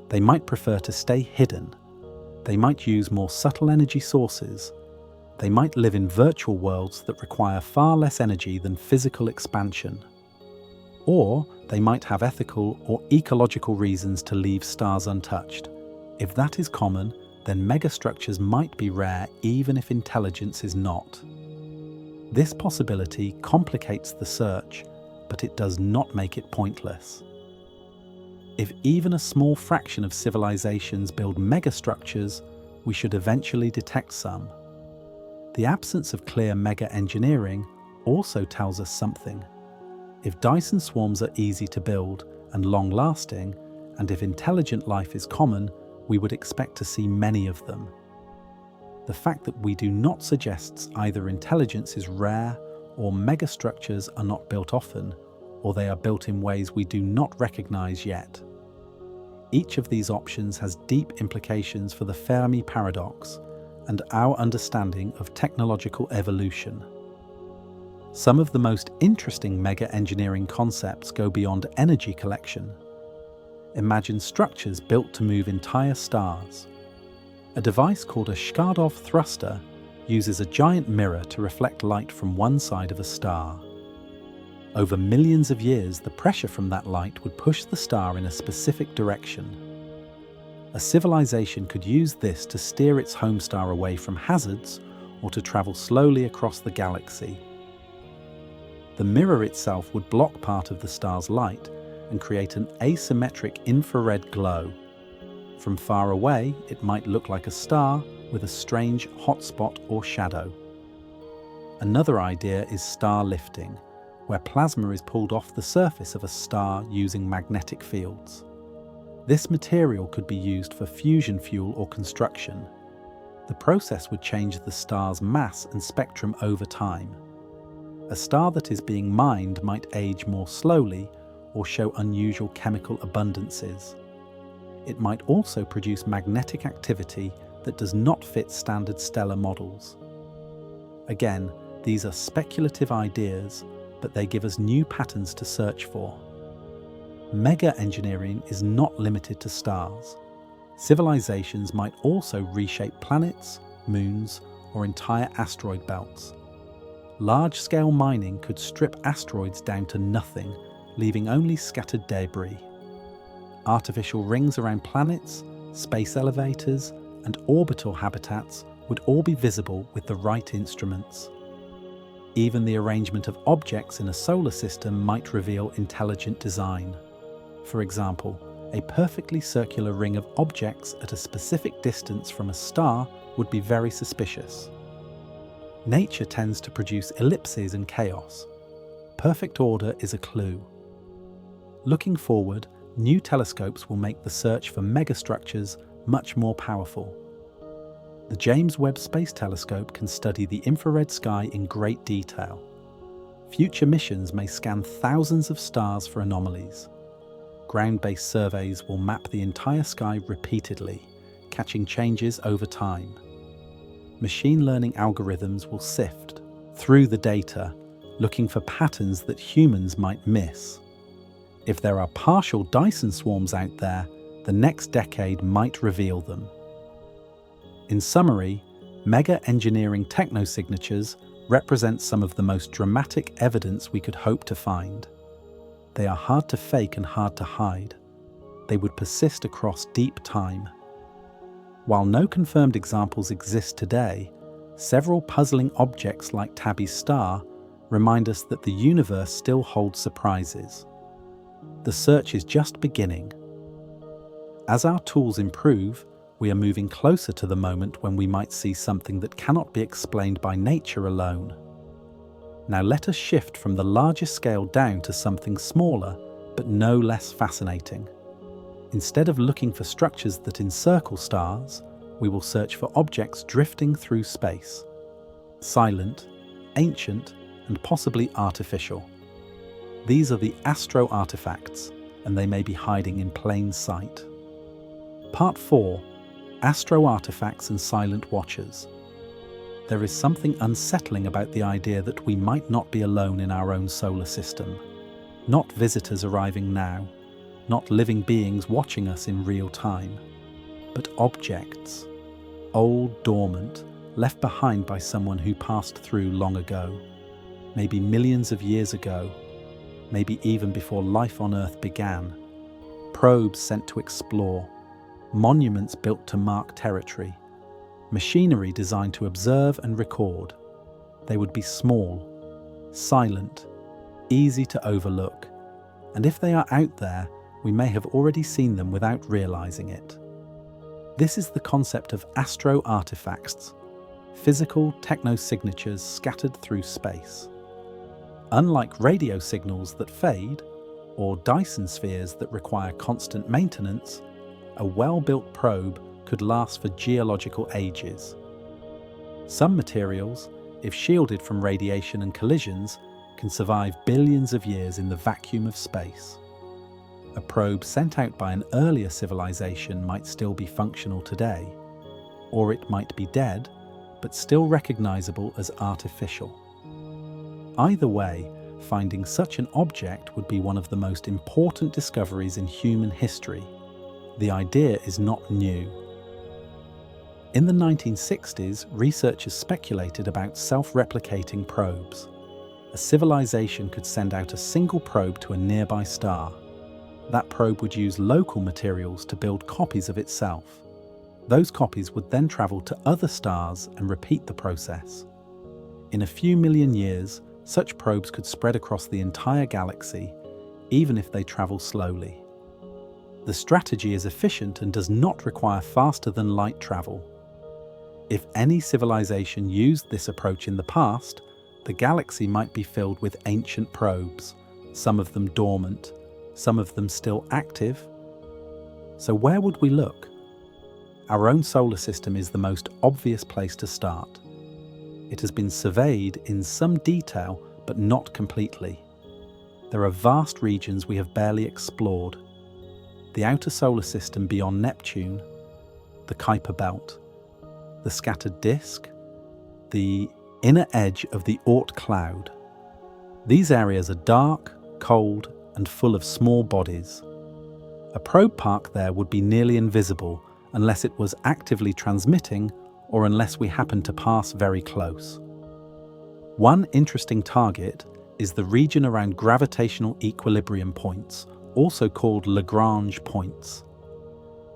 Speaker 1: They might prefer to stay hidden. They might use more subtle energy sources. They might live in virtual worlds that require far less energy than physical expansion. Or they might have ethical or ecological reasons to leave stars untouched. If that is common, then megastructures might be rare even if intelligence is not. This possibility complicates the search, but it does not make it pointless. If even a small fraction of civilizations build megastructures, we should eventually detect some. The absence of clear mega-engineering also tells us something. If Dyson swarms are easy to build and long-lasting, and if intelligent life is common, we would expect to see many of them. The fact that we do not suggests either intelligence is rare, or megastructures are not built often, or they are built in ways we do not recognize yet. Each of these options has deep implications for the Fermi paradox and our understanding of technological evolution. Some of the most interesting mega-engineering concepts go beyond energy collection. Imagine structures built to move entire stars. A device called a Shkadov thruster uses a giant mirror to reflect light from one side of a star. Over millions of years, the pressure from that light would push the star in a specific direction. A civilization could use this to steer its home star away from hazards or to travel slowly across the galaxy. The mirror itself would block part of the star's light and create an asymmetric infrared glow. From far away, it might look like a star with a strange hot spot or shadow. Another idea is star lifting, where plasma is pulled off the surface of a star using magnetic fields. This material could be used for fusion fuel or construction. The process would change the star's mass and spectrum over time. A star that is being mined might age more slowly or show unusual chemical abundances. It might also produce magnetic activity that does not fit standard stellar models. Again, these are speculative ideas, but they give us new patterns to search for. Mega-engineering is not limited to stars. Civilizations might also reshape planets, moons, or entire asteroid belts. Large-scale mining could strip asteroids down to nothing, leaving only scattered debris. Artificial rings around planets, space elevators, and orbital habitats would all be visible with the right instruments. Even the arrangement of objects in a solar system might reveal intelligent design. For example, a perfectly circular ring of objects at a specific distance from a star would be very suspicious. Nature tends to produce ellipses and chaos. Perfect order is a clue. Looking forward, new telescopes will make the search for megastructures much more powerful. The James Webb Space Telescope can study the infrared sky in great detail. Future missions may scan thousands of stars for anomalies. Ground-based surveys will map the entire sky repeatedly, catching changes over time. Machine learning algorithms will sift through the data, looking for patterns that humans might miss. If there are partial Dyson swarms out there, the next decade might reveal them. In summary, mega-engineering technosignatures represent some of the most dramatic evidence we could hope to find. They are hard to fake and hard to hide. They would persist across deep time. While no confirmed examples exist today, several puzzling objects like Tabby's star remind us that the universe still holds surprises. The search is just beginning. As our tools improve, we are moving closer to the moment when we might see something that cannot be explained by nature alone. Now let us shift from the larger scale down to something smaller, but no less fascinating. Instead of looking for structures that encircle stars, we will search for objects drifting through space. Silent, ancient, and possibly artificial. These are the astro-artifacts, and they may be hiding in plain sight. Part 4. Astro-artifacts and silent watchers. There is something unsettling about the idea that we might not be alone in our own solar system. Not visitors arriving now, not living beings watching us in real time, but objects, old, dormant, left behind by someone who passed through long ago, maybe millions of years ago, maybe even before life on Earth began. Probes sent to explore, monuments built to mark territory, machinery designed to observe and record. They would be small, silent, easy to overlook, and if they are out there, we may have already seen them without realizing it. This is the concept of astro-artifacts, physical techno-signatures scattered through space. Unlike radio signals that fade, or Dyson spheres that require constant maintenance, a well-built probe could last for geological ages. Some materials, if shielded from radiation and collisions, can survive billions of years in the vacuum of space. A probe sent out by an earlier civilization might still be functional today, or it might be dead, but still recognizable as artificial. Either way, finding such an object would be one of the most important discoveries in human history. The idea is not new. In the 1960s, researchers speculated about self-replicating probes. A civilization could send out a single probe to a nearby star. That probe would use local materials to build copies of itself. Those copies would then travel to other stars and repeat the process. In a few million years, such probes could spread across the entire galaxy, even if they travel slowly. The strategy is efficient and does not require faster than light travel. If any civilization used this approach in the past, the galaxy might be filled with ancient probes, some of them dormant, some of them still active. So where would we look? Our own solar system is the most obvious place to start. It has been surveyed in some detail, but not completely. There are vast regions we have barely explored. The outer solar system beyond Neptune, the Kuiper belt, the scattered disk, the inner edge of the Oort cloud. These areas are dark, cold, and full of small bodies. A probe park there would be nearly invisible unless it was actively transmitting or unless we happened to pass very close. One interesting target is the region around gravitational equilibrium points, also called Lagrange points.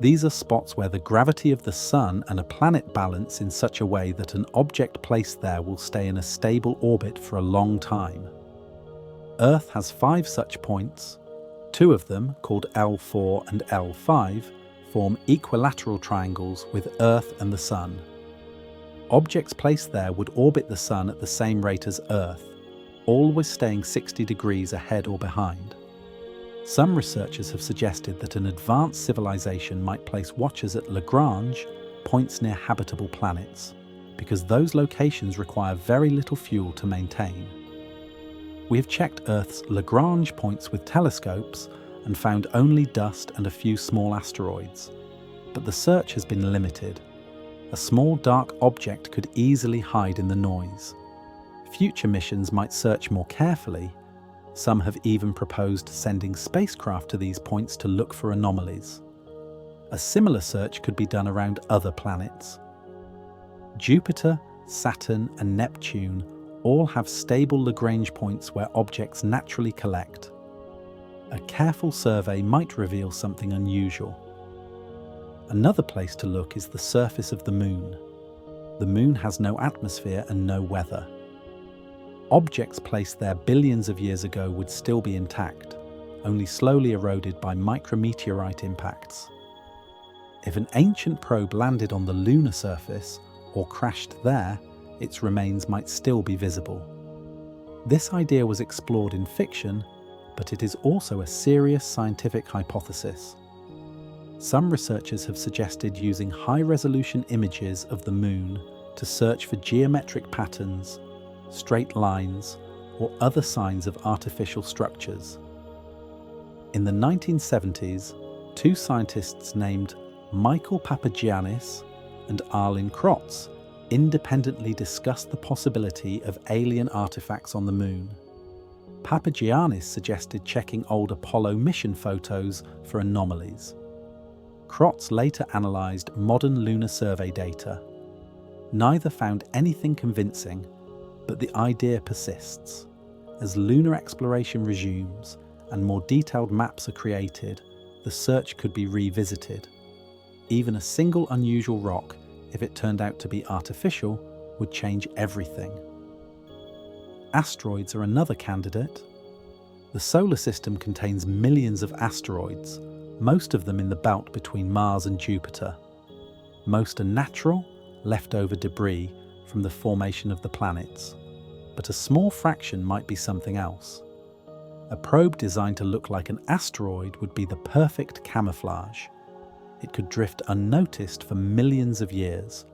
Speaker 1: These are spots where the gravity of the Sun and a planet balance in such a way that an object placed there will stay in a stable orbit for a long time. Earth has 5 such points. 2 of them, called L4 and L5, form equilateral triangles with Earth and the Sun. Objects placed there would orbit the Sun at the same rate as Earth, always staying 60 degrees ahead or behind. Some researchers have suggested that an advanced civilization might place watchers at Lagrange, points near habitable planets, because those locations require very little fuel to maintain. We have checked Earth's Lagrange points with telescopes and found only dust and a few small asteroids, but the search has been limited. A small dark object could easily hide in the noise. Future missions might search more carefully. Some have even proposed sending spacecraft to these points to look for anomalies. A similar search could be done around other planets. Jupiter, Saturn, and Neptune all have stable Lagrange points where objects naturally collect. A careful survey might reveal something unusual. Another place to look is the surface of the Moon. The Moon has no atmosphere and no weather. Objects placed there billions of years ago would still be intact, only slowly eroded by micrometeorite impacts. If an ancient probe landed on the lunar surface or crashed there, its remains might still be visible. This idea was explored in fiction, but it is also a serious scientific hypothesis. Some researchers have suggested using high-resolution images of the Moon to search for geometric patterns, straight lines, or other signs of artificial structures. In the 1970s, 2 scientists named Michael Papagiannis and Arlen Krotz independently discussed the possibility of alien artifacts on the Moon. Papagiannis suggested checking old Apollo mission photos for anomalies. Krotz later analysed modern lunar survey data. Neither found anything convincing, but the idea persists. As lunar exploration resumes and more detailed maps are created, the search could be revisited. Even a single unusual rock, if it turned out to be artificial, would change everything. Asteroids are another candidate. The solar system contains millions of asteroids, most of them in the belt between Mars and Jupiter. Most are natural, leftover debris from the formation of the planets, but a small fraction might be something else. A probe designed to look like an asteroid would be the perfect camouflage. It could drift unnoticed for millions of years.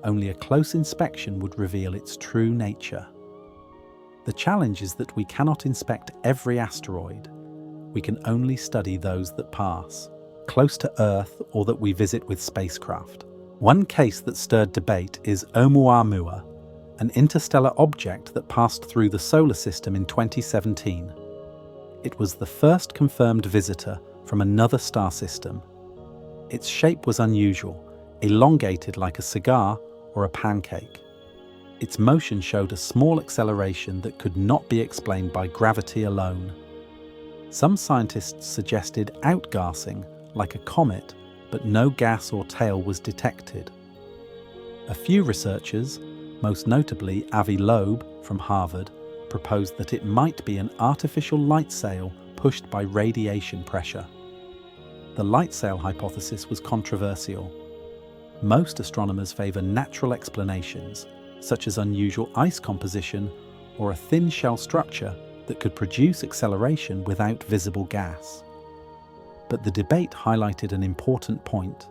Speaker 1: Only a close inspection would reveal its true nature. The challenge is that we cannot inspect every asteroid. We can only study those that pass, close to Earth or that we visit with spacecraft. One case that stirred debate is Oumuamua, an interstellar object that passed through the solar system in 2017. It was the first confirmed visitor from another star system. Its shape was unusual, elongated like a cigar or a pancake. Its motion showed a small acceleration that could not be explained by gravity alone. Some scientists suggested outgassing, like a comet, but no gas or tail was detected. A few researchers, most notably Avi Loeb from Harvard, proposed that it might be an artificial light sail pushed by radiation pressure. The light sail hypothesis was controversial. Most astronomers favour natural explanations, such as unusual ice composition or a thin shell structure that could produce acceleration without visible gas. But the debate highlighted an important point.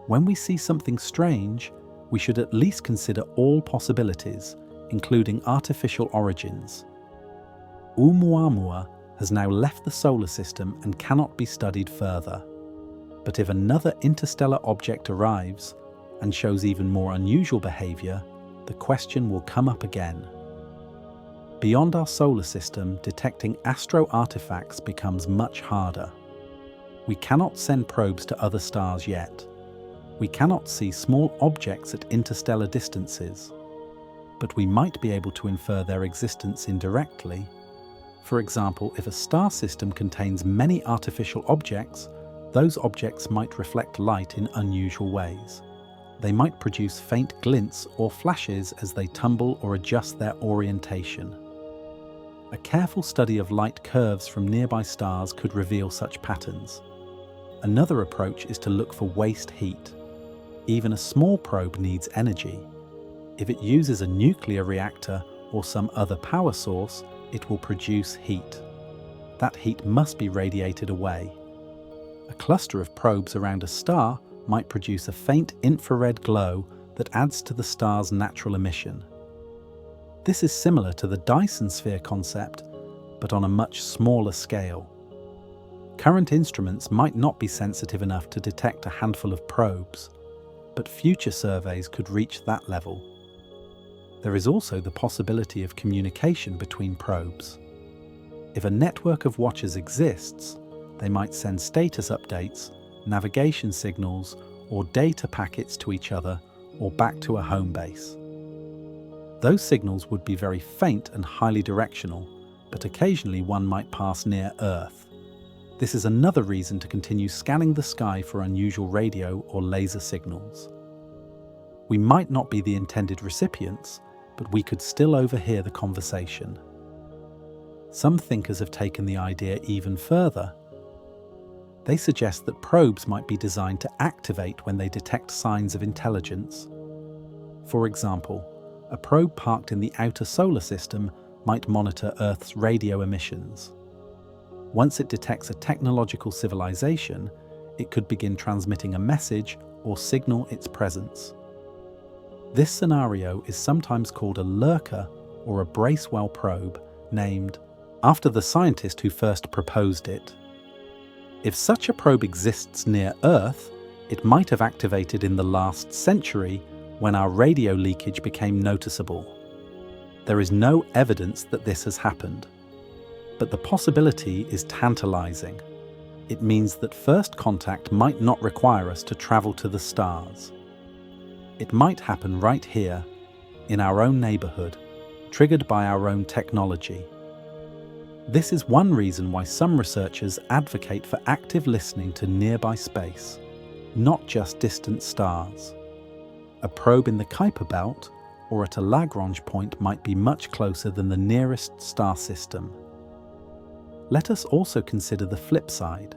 Speaker 1: When we see something strange, we should at least consider all possibilities, including artificial origins. Oumuamua has now left the solar system and cannot be studied further. But if another interstellar object arrives and shows even more unusual behaviour, the question will come up again. Beyond our solar system, detecting astro-artifacts becomes much harder. We cannot send probes to other stars yet. We cannot see small objects at interstellar distances, but we might be able to infer their existence indirectly. For example, if a star system contains many artificial objects, those objects might reflect light in unusual ways. They might produce faint glints or flashes as they tumble or adjust their orientation. A careful study of light curves from nearby stars could reveal such patterns. Another approach is to look for waste heat. Even a small probe needs energy. If it uses a nuclear reactor or some other power source, it will produce heat. That heat must be radiated away. A cluster of probes around a star might produce a faint infrared glow that adds to the star's natural emission. This is similar to the Dyson sphere concept, but on a much smaller scale. Current instruments might not be sensitive enough to detect a handful of probes, but future surveys could reach that level. There is also the possibility of communication between probes. If a network of watchers exists, they might send status updates, navigation signals, or data packets to each other or back to a home base. Those signals would be very faint and highly directional, but occasionally one might pass near Earth. This is another reason to continue scanning the sky for unusual radio or laser signals. We might not be the intended recipients, but we could still overhear the conversation. Some thinkers have taken the idea even further. They suggest that probes might be designed to activate when they detect signs of intelligence. For example, a probe parked in the outer solar system might monitor Earth's radio emissions. Once it detects a technological civilization, it could begin transmitting a message or signal its presence. This scenario is sometimes called a lurker or a Bracewell probe, named after the scientist who first proposed it. If such a probe exists near Earth, it might have activated in the last century when our radio leakage became noticeable. There is no evidence that this has happened. But the possibility is tantalizing. It means that first contact might not require us to travel to the stars. It might happen right here, in our own neighborhood, triggered by our own technology. This is one reason why some researchers advocate for active listening to nearby space, not just distant stars. A probe in the Kuiper belt or at a Lagrange point might be much closer than the nearest star system. Let us also consider the flip side.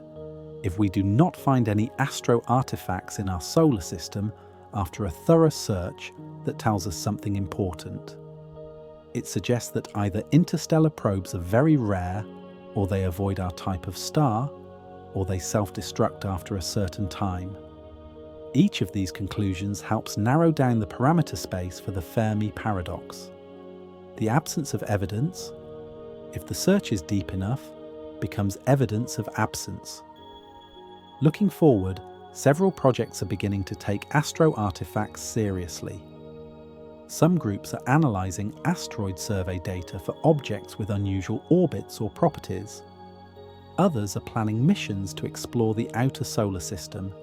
Speaker 1: If we do not find any astro artifacts in our solar system after a thorough search that tells us something important, it suggests that either interstellar probes are very rare, or they avoid our type of star, or they self-destruct after a certain time. Each of these conclusions helps narrow down the parameter space for the Fermi paradox. The absence of evidence, if the search is deep enough, becomes evidence of absence. Looking forward, several projects are beginning to take astro artifacts seriously. Some groups are analysing asteroid survey data for objects with unusual orbits or properties. Others are planning missions to explore the outer solar system,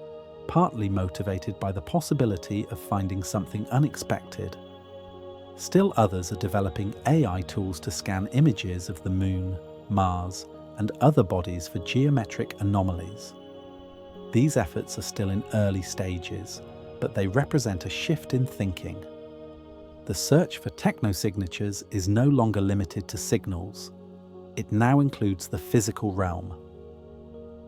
Speaker 1: partly motivated by the possibility of finding something unexpected. Still others are developing AI tools to scan images of the Moon, Mars, and other bodies for geometric anomalies. These efforts are still in early stages, but they represent a shift in thinking. The search for technosignatures is no longer limited to signals. It now includes the physical realm.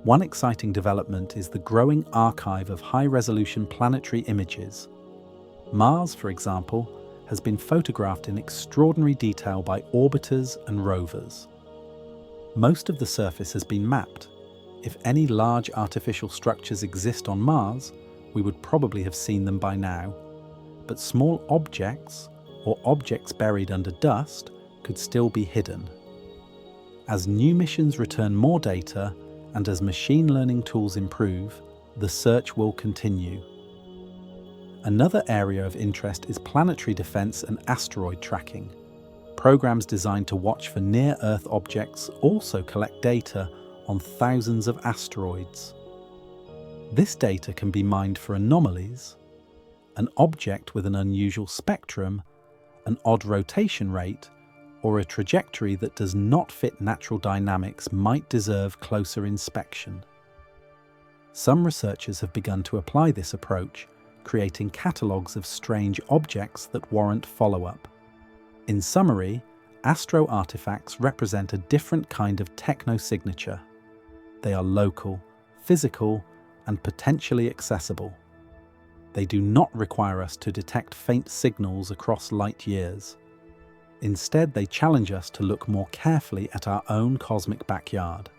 Speaker 1: One exciting development is the growing archive of high-resolution planetary images. Mars, for example, has been photographed in extraordinary detail by orbiters and rovers. Most of the surface has been mapped. If any large artificial structures exist on Mars, we would probably have seen them by now. But small objects, or objects buried under dust, could still be hidden. As new missions return more data, and as machine learning tools improve, the search will continue. Another area of interest is planetary defense and asteroid tracking. Programs designed to watch for near-Earth objects also collect data on thousands of asteroids. This data can be mined for anomalies. An object with an unusual spectrum, an odd rotation rate, or a trajectory that does not fit natural dynamics might deserve closer inspection. Some researchers have begun to apply this approach, creating catalogues of strange objects that warrant follow-up. In summary, astro artifacts represent a different kind of technosignature. They are local, physical, and potentially accessible. They do not require us to detect faint signals across light years. Instead, they challenge us to look more carefully at our own cosmic backyard.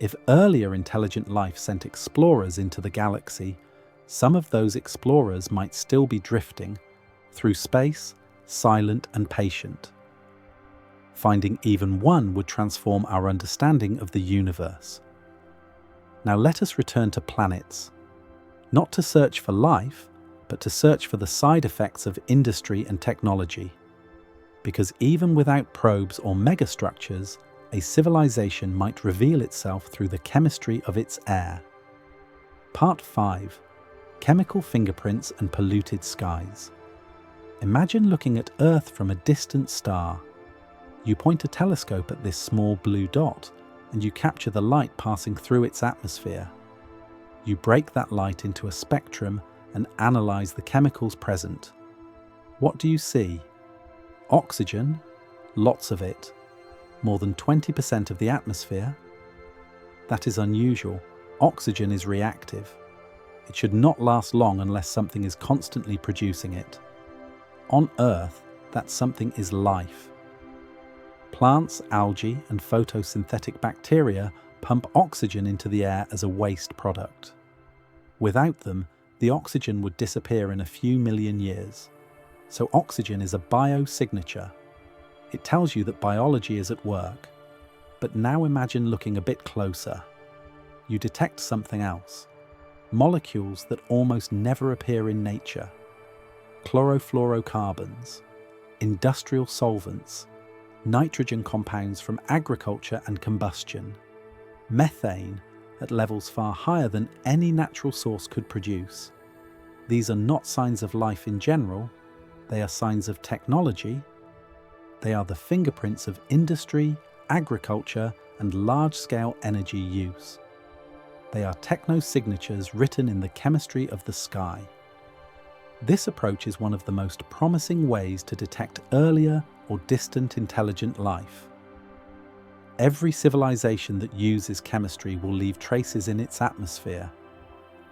Speaker 1: If earlier intelligent life sent explorers into the galaxy, some of those explorers might still be drifting through space, silent and patient. Finding even one would transform our understanding of the universe. Now let us return to planets. Not to search for life, but to search for the side effects of industry and technology. Because even without probes or megastructures, a civilization might reveal itself through the chemistry of its air. Part 5. Chemical fingerprints and polluted skies. Imagine looking at Earth from a distant star. You point a telescope at this small blue dot, and you capture the light passing through its atmosphere. You break that light into a spectrum and analyze the chemicals present. What do you see? Oxygen, lots of it, more than 20% of the atmosphere. That is unusual. Oxygen is reactive. It should not last long unless something is constantly producing it. On Earth, that something is life. Plants, algae, and photosynthetic bacteria pump oxygen into the air as a waste product. Without them, the oxygen would disappear in a few million years. So oxygen is a biosignature. It tells you that biology is at work. But now imagine looking a bit closer. You detect something else. Molecules that almost never appear in nature. Chlorofluorocarbons, industrial solvents, nitrogen compounds from agriculture and combustion, methane at levels far higher than any natural source could produce. These are not signs of life in general, they are signs of technology. They are the fingerprints of industry, agriculture, and large-scale energy use. They are techno-signatures written in the chemistry of the sky. This approach is one of the most promising ways to detect earlier or distant intelligent life. Every civilization that uses chemistry will leave traces in its atmosphere.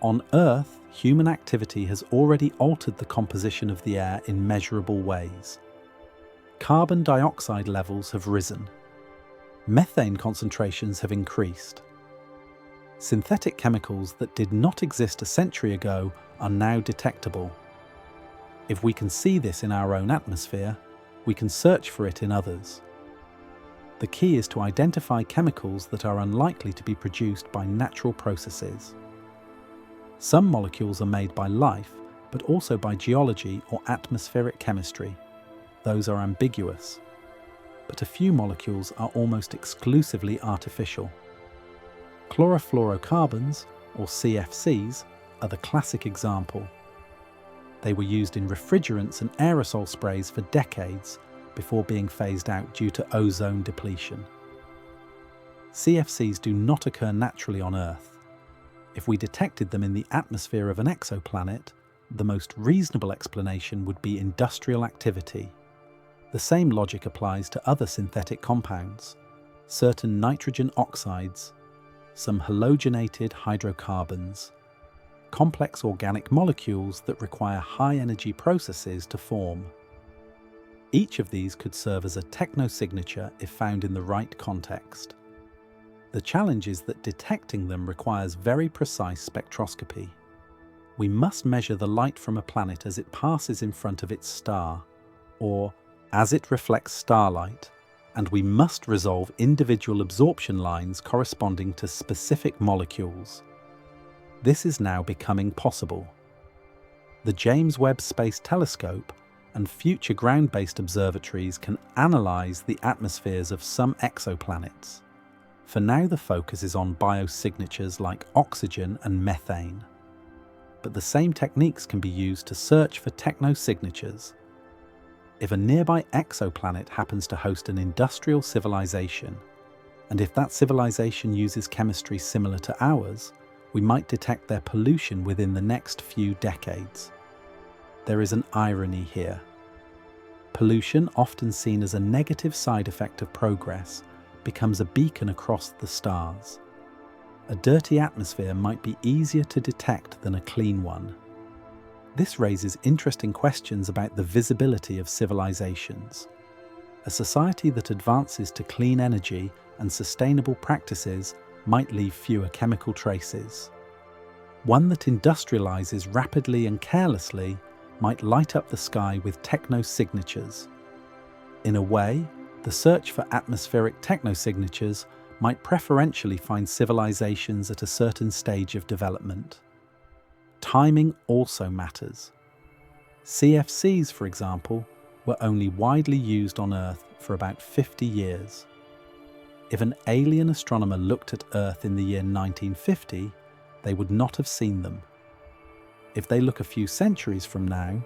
Speaker 1: On Earth, human activity has already altered the composition of the air in measurable ways. Carbon dioxide levels have risen. Methane concentrations have increased. Synthetic chemicals that did not exist a century ago are now detectable. If we can see this in our own atmosphere, we can search for it in others. The key is to identify chemicals that are unlikely to be produced by natural processes. Some molecules are made by life, but also by geology or atmospheric chemistry. Those are ambiguous. But a few molecules are almost exclusively artificial. Chlorofluorocarbons, or CFCs, are the classic example. They were used in refrigerants and aerosol sprays for decades before being phased out due to ozone depletion. CFCs do not occur naturally on Earth. If we detected them in the atmosphere of an exoplanet, the most reasonable explanation would be industrial activity. The same logic applies to other synthetic compounds, certain nitrogen oxides, some halogenated hydrocarbons, complex organic molecules that require high-energy processes to form. Each of these could serve as a technosignature if found in the right context. The challenge is that detecting them requires very precise spectroscopy. We must measure the light from a planet as it passes in front of its star, or as it reflects starlight, and we must resolve individual absorption lines corresponding to specific molecules. This is now becoming possible. The James Webb Space Telescope and future ground-based observatories can analyze the atmospheres of some exoplanets. For now, the focus is on biosignatures like oxygen and methane. But the same techniques can be used to search for technosignatures. If a nearby exoplanet happens to host an industrial civilization, and if that civilization uses chemistry similar to ours, we might detect their pollution within the next few decades. There is an irony here. Pollution, often seen as a negative side effect of progress, becomes a beacon across the stars. A dirty atmosphere might be easier to detect than a clean one. This raises interesting questions about the visibility of civilizations. A society that advances to clean energy and sustainable practices might leave fewer chemical traces. One that industrializes rapidly and carelessly might light up the sky with technosignatures. In a way, the search for atmospheric technosignatures might preferentially find civilizations at a certain stage of development. Timing also matters. CFCs, for example, were only widely used on Earth for about 50 years. If an alien astronomer looked at Earth in the year 1950, they would not have seen them. If they look a few centuries from now,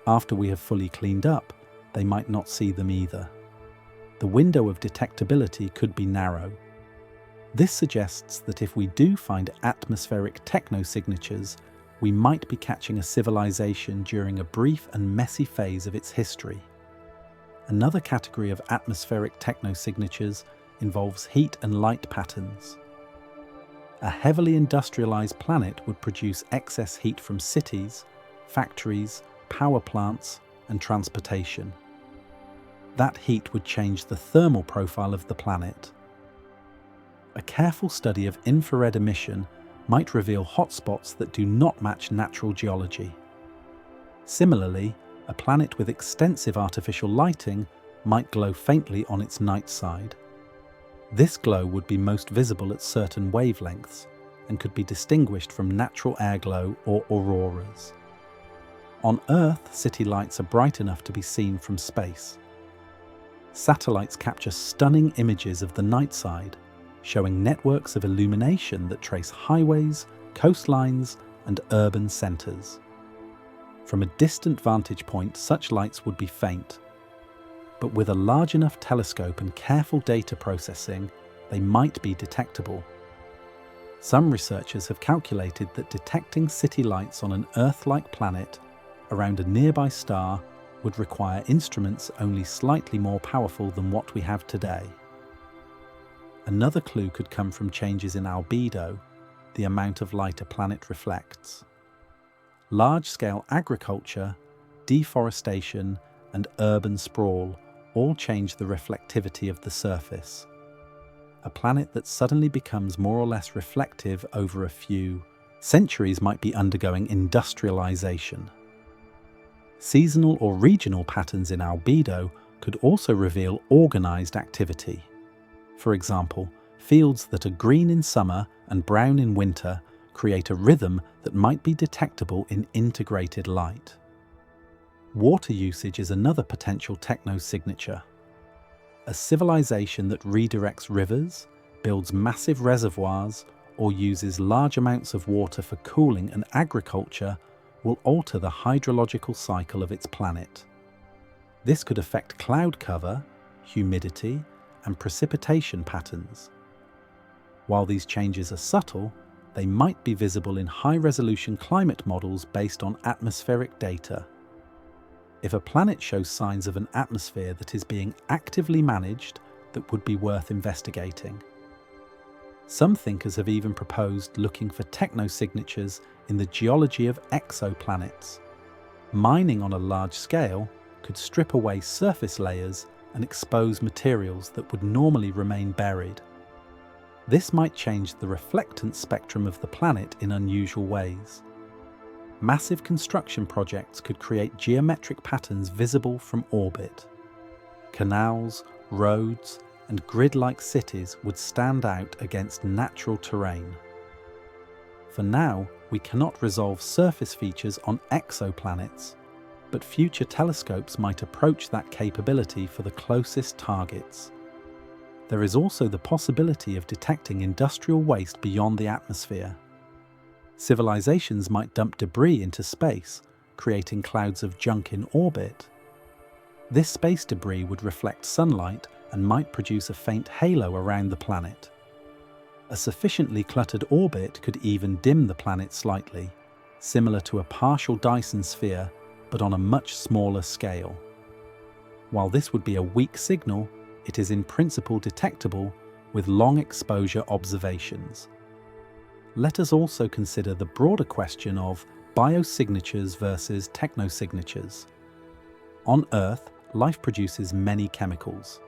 Speaker 1: after we have fully cleaned up, they might not see them either. The window of detectability could be narrow. This suggests that if we do find atmospheric technosignatures, we might be catching a civilization during a brief and messy phase of its history. Another category of atmospheric technosignatures involves heat and light patterns. A heavily industrialized planet would produce excess heat from cities, factories, power plants, and transportation. That heat would change the thermal profile of the planet. A careful study of infrared emission might reveal hotspots that do not match natural geology. Similarly, a planet with extensive artificial lighting might glow faintly on its night side. This glow would be most visible at certain wavelengths and could be distinguished from natural airglow or auroras. On Earth, city lights are bright enough to be seen from space. Satellites capture stunning images of the night side, showing networks of illumination that trace highways, coastlines, and urban centers. From a distant vantage point, such lights would be faint, but with a large enough telescope and careful data processing, they might be detectable. Some researchers have calculated that detecting city lights on an Earth-like planet around a nearby star would require instruments only slightly more powerful than what we have today. Another clue could come from changes in albedo, the amount of light a planet reflects. Large-scale agriculture, deforestation, and urban sprawl all change the reflectivity of the surface. A planet that suddenly becomes more or less reflective over a few centuries might be undergoing industrialization. Seasonal or regional patterns in albedo could also reveal organized activity. For example, fields that are green in summer and brown in winter create a rhythm that might be detectable in integrated light. Water usage is another potential technosignature. A civilization that redirects rivers, builds massive reservoirs, or uses large amounts of water for cooling and agriculture will alter the hydrological cycle of its planet. This could affect cloud cover, humidity, and precipitation patterns. While these changes are subtle, they might be visible in high-resolution climate models based on atmospheric data. If a planet shows signs of an atmosphere that is being actively managed, that would be worth investigating. Some thinkers have even proposed looking for technosignatures in the geology of exoplanets. Mining on a large scale could strip away surface layers and expose materials that would normally remain buried. This might change the reflectance spectrum of the planet in unusual ways. Massive construction projects could create geometric patterns visible from orbit. Canals, roads, and grid-like cities would stand out against natural terrain. For now, we cannot resolve surface features on exoplanets, but future telescopes might approach that capability for the closest targets. There is also the possibility of detecting industrial waste beyond the atmosphere. Civilizations might dump debris into space, creating clouds of junk in orbit. This space debris would reflect sunlight and might produce a faint halo around the planet. A sufficiently cluttered orbit could even dim the planet slightly, similar to a partial Dyson sphere, but on a much smaller scale. While this would be a weak signal, it is in principle detectable with long exposure observations. Let us also consider the broader question of biosignatures versus technosignatures. On Earth, life produces many chemicals.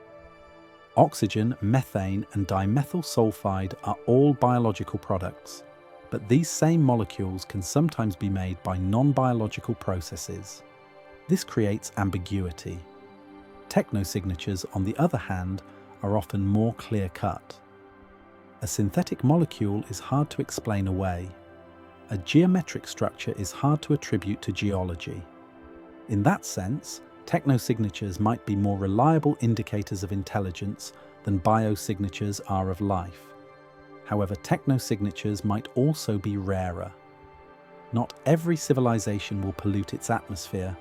Speaker 1: Oxygen, methane, and dimethyl sulfide are all biological products, but these same molecules can sometimes be made by non-biological processes. This creates ambiguity. Technosignatures, on the other hand, are often more clear-cut. A synthetic molecule is hard to explain away. A geometric structure is hard to attribute to geology. In that sense, technosignatures might be more reliable indicators of intelligence than biosignatures are of life. However, technosignatures might also be rarer. Not every civilization will pollute its atmosphere.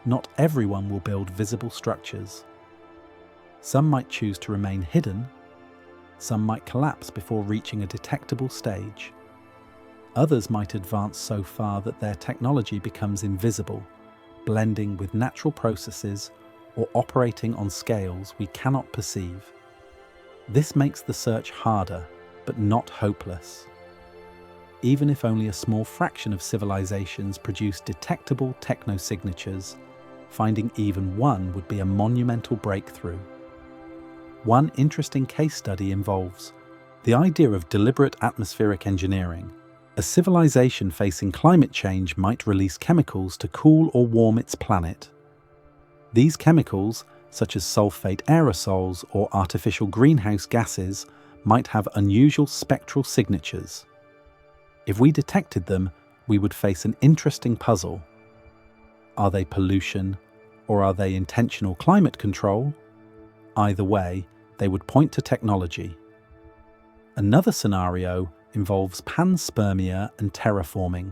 Speaker 1: Not everyone will build visible structures. Some might choose to remain hidden. Some might collapse before reaching a detectable stage. Others might advance so far that their technology becomes invisible, blending with natural processes or operating on scales we cannot perceive. This makes the search harder, but not hopeless. Even if only a small fraction of civilizations produce detectable technosignatures, finding even one would be a monumental breakthrough. One interesting case study involves the idea of deliberate atmospheric engineering. A civilization facing climate change might release chemicals to cool or warm its planet. These chemicals, such as sulfate aerosols or artificial greenhouse gases, might have unusual spectral signatures. If we detected them, we would face an interesting puzzle. Are they pollution, or are they intentional climate control? Either way, they would point to technology. Another scenario involves panspermia and terraforming.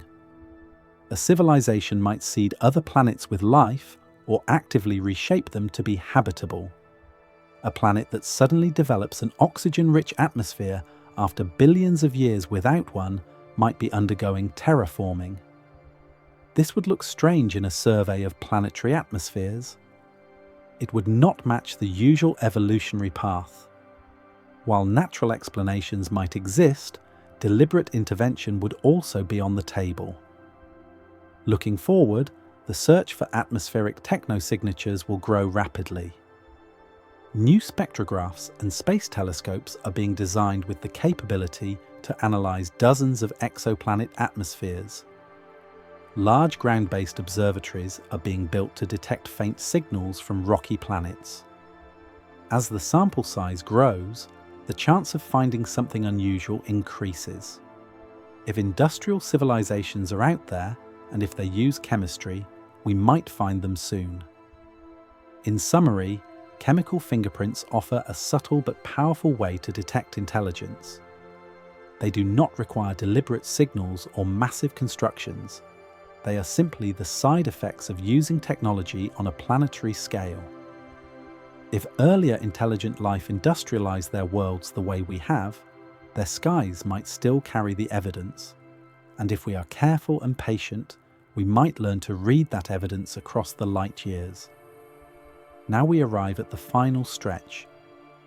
Speaker 1: A civilization might seed other planets with life or actively reshape them to be habitable. A planet that suddenly develops an oxygen-rich atmosphere after billions of years without one might be undergoing terraforming. This would look strange in a survey of planetary atmospheres. It would not match the usual evolutionary path. While natural explanations might exist, deliberate intervention would also be on the table. Looking forward, the search for atmospheric technosignatures will grow rapidly. New spectrographs and space telescopes are being designed with the capability to analyze dozens of exoplanet atmospheres. Large ground-based observatories are being built to detect faint signals from rocky planets. As the sample size grows, the chance of finding something unusual increases. If industrial civilizations are out there, and if they use chemistry, we might find them soon. In summary, chemical fingerprints offer a subtle but powerful way to detect intelligence. They do not require deliberate signals or massive constructions. They are simply the side effects of using technology on a planetary scale. If earlier intelligent life industrialized their worlds the way we have, their skies might still carry the evidence. And if we are careful and patient, we might learn to read that evidence across the light years. Now we arrive at the final stretch.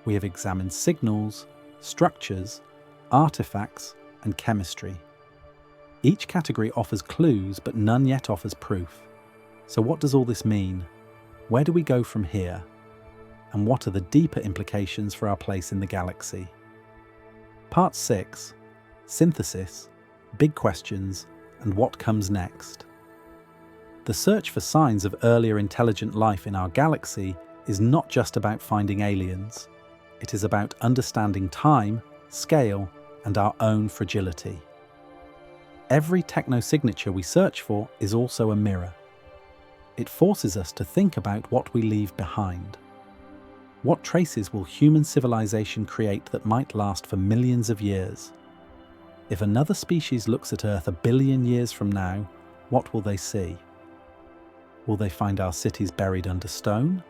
Speaker 1: We have examined signals, structures, artifacts, and chemistry. Each category offers clues, but none yet offers proof. So what does all this mean? Where do we go from here? And what are the deeper implications for our place in the galaxy? Part 6. Synthesis, Big Questions, and What Comes Next. The search for signs of earlier intelligent life in our galaxy is not just about finding aliens. It is about understanding time, scale, and our own fragility. Every technosignature we search for is also a mirror. It forces us to think about what we leave behind. What traces will human civilization create that might last for millions of years? If another species looks at Earth 1 billion years from now, what will they see? Will they find our cities buried under stone?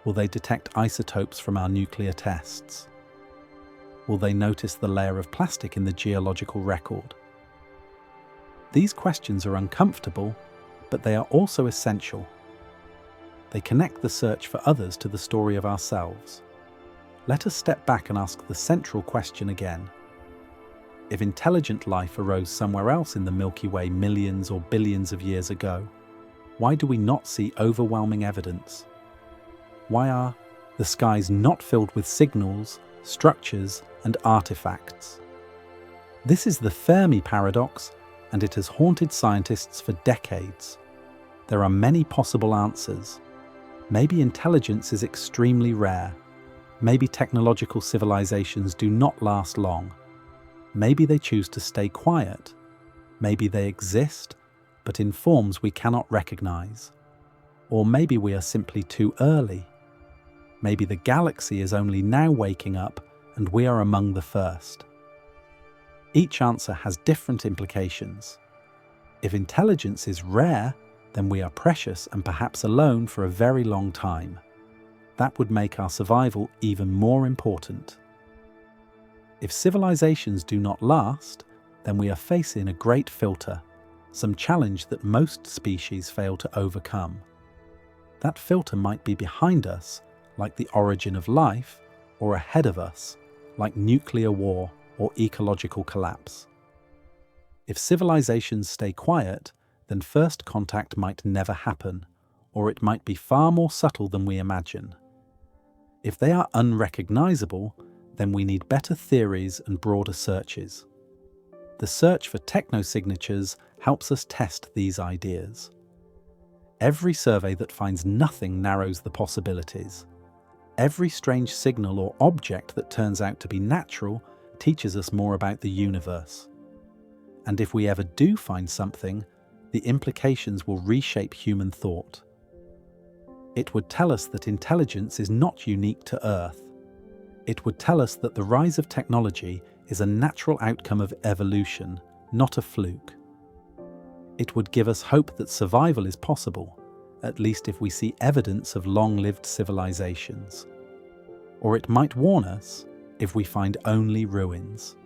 Speaker 1: Will they detect isotopes from our nuclear tests? Will they notice the layer of plastic in the geological record? These questions are uncomfortable, but they are also essential. They connect the search for others to the story of ourselves. Let us step back and ask the central question again. If intelligent life arose somewhere else in the Milky Way millions or billions of years ago, why do we not see overwhelming evidence? Why are the skies not filled with signals, structures, and artifacts? This is the Fermi paradox, and it has haunted scientists for decades. There are many possible answers. Maybe intelligence is extremely rare. Maybe technological civilizations do not last long. Maybe they choose to stay quiet. Maybe they exist, but in forms we cannot recognize. Or maybe we are simply too early. Maybe the galaxy is only now waking up and we are among the first. Each answer has different implications. If intelligence is rare, then we are precious and perhaps alone for a very long time. That would make our survival even more important. If civilizations do not last, then we are facing a great filter, some challenge that most species fail to overcome. That filter might be behind us, like the origin of life, or ahead of us, like nuclear war or ecological collapse. If civilizations stay quiet, then first contact might never happen, or it might be far more subtle than we imagine. If they are unrecognizable, then we need better theories and broader searches. The search for technosignatures helps us test these ideas. Every survey that finds nothing narrows the possibilities. Every strange signal or object that turns out to be natural teaches us more about the universe. And if we ever do find something, the implications will reshape human thought. It would tell us that intelligence is not unique to Earth. It would tell us that the rise of technology is a natural outcome of evolution, not a fluke. It would give us hope that survival is possible, at least if we see evidence of long-lived civilizations. Or it might warn us if we find only ruins.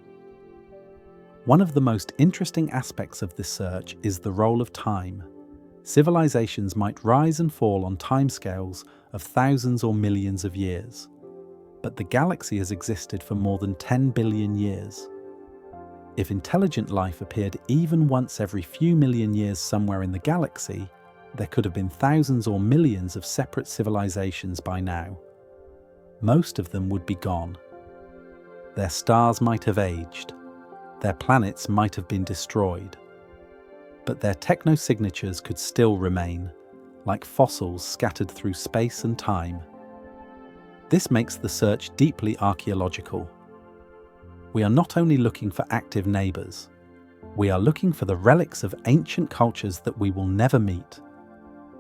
Speaker 1: One of the most interesting aspects of this search is the role of time. Civilizations might rise and fall on timescales of thousands or millions of years. But the galaxy has existed for more than 10 billion years. If intelligent life appeared even once every few million years somewhere in the galaxy, there could have been thousands or millions of separate civilizations by now. Most of them would be gone. Their stars might have aged. Their planets might have been destroyed. But their technosignatures could still remain, like fossils scattered through space and time. This makes the search deeply archaeological. We are not only looking for active neighbours, we are looking for the relics of ancient cultures that we will never meet.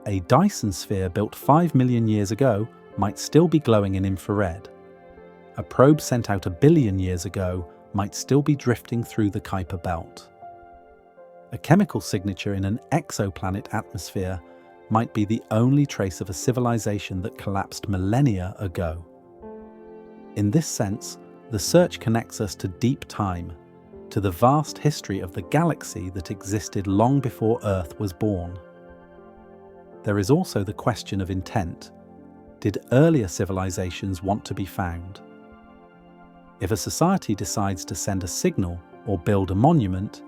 Speaker 1: A Dyson sphere built 5 million years ago might still be glowing in infrared. A probe sent out 1 billion years ago might still be drifting through the Kuiper belt. A chemical signature in an exoplanet atmosphere might be the only trace of a civilization that collapsed millennia ago. In this sense, the search connects us to deep time, to the vast history of the galaxy that existed long before Earth was born. There is also the question of intent. Did earlier civilizations want to be found? If a society decides to send a signal or build a monument,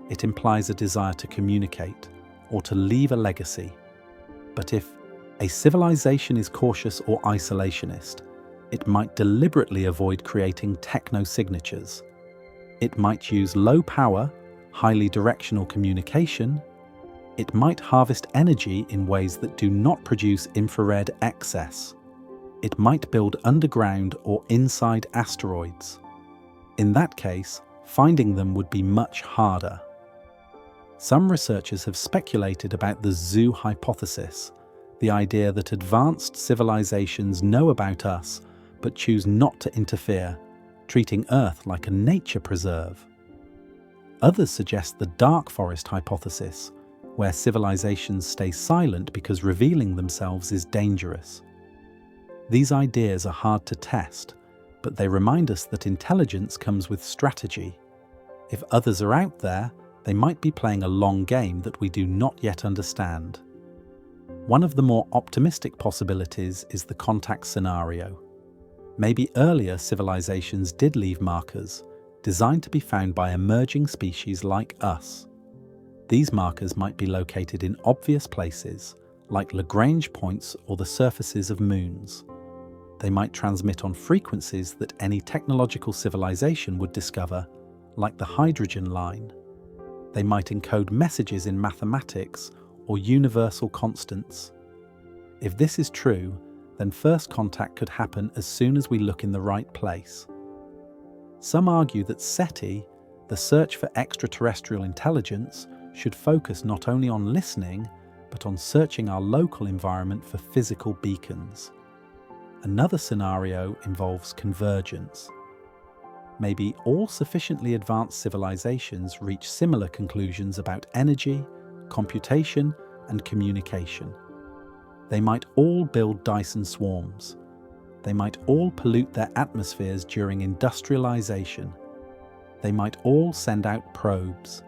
Speaker 1: it implies a desire to communicate or to leave a legacy. But if a civilization is cautious or isolationist, it might deliberately avoid creating techno-signatures. It might use low-power, highly directional communication. It might harvest energy in ways that do not produce infrared excess. It might build underground or inside asteroids. In that case, finding them would be much harder. Some researchers have speculated about the zoo hypothesis, the idea that advanced civilizations know about us but choose not to interfere, treating Earth like a nature preserve. Others suggest the dark forest hypothesis, where civilizations stay silent because revealing themselves is dangerous. These ideas are hard to test, but they remind us that intelligence comes with strategy. If others are out there, they might be playing a long game that we do not yet understand. One of the more optimistic possibilities is the contact scenario. Maybe earlier civilizations did leave markers, designed to be found by emerging species like us. These markers might be located in obvious places, like Lagrange points or the surfaces of moons. They might transmit on frequencies that any technological civilization would discover, like the hydrogen line. They might encode messages in mathematics or universal constants. If this is true, then first contact could happen as soon as we look in the right place. Some argue that SETI, the search for extraterrestrial intelligence, should focus not only on listening, but on searching our local environment for physical beacons. Another scenario involves convergence. Maybe all sufficiently advanced civilizations reach similar conclusions about energy, computation, and communication. They might all build Dyson swarms. They might all pollute their atmospheres during industrialization. They might all send out probes.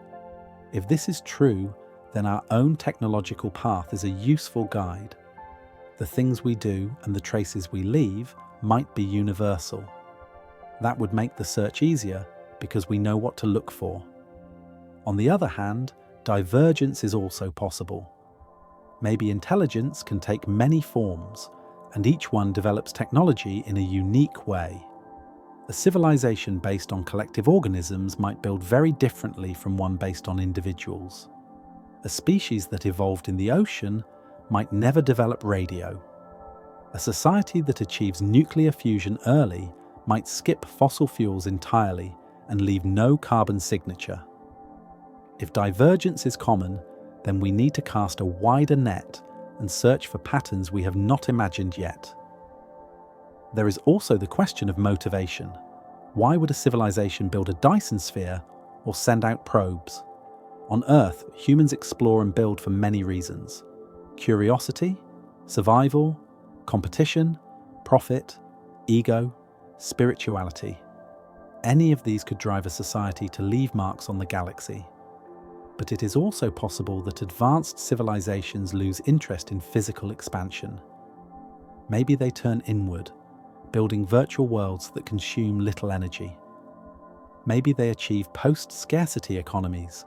Speaker 1: If this is true, then our own technological path is a useful guide. The things we do and the traces we leave might be universal. That would make the search easier because we know what to look for. On the other hand, divergence is also possible. Maybe intelligence can take many forms, and each one develops technology in a unique way. A civilization based on collective organisms might build very differently from one based on individuals. A species that evolved in the ocean might never develop radio. A society that achieves nuclear fusion early might skip fossil fuels entirely and leave no carbon signature. If divergence is common, then we need to cast a wider net and search for patterns we have not imagined yet. There is also the question of motivation. Why would a civilization build a Dyson sphere or send out probes? On Earth, humans explore and build for many reasons: curiosity, survival, competition, profit, ego, spirituality. Any of these could drive a society to leave marks on the galaxy. But it is also possible that advanced civilizations lose interest in physical expansion. Maybe they turn inward, building virtual worlds that consume little energy. Maybe they achieve post-scarcity economies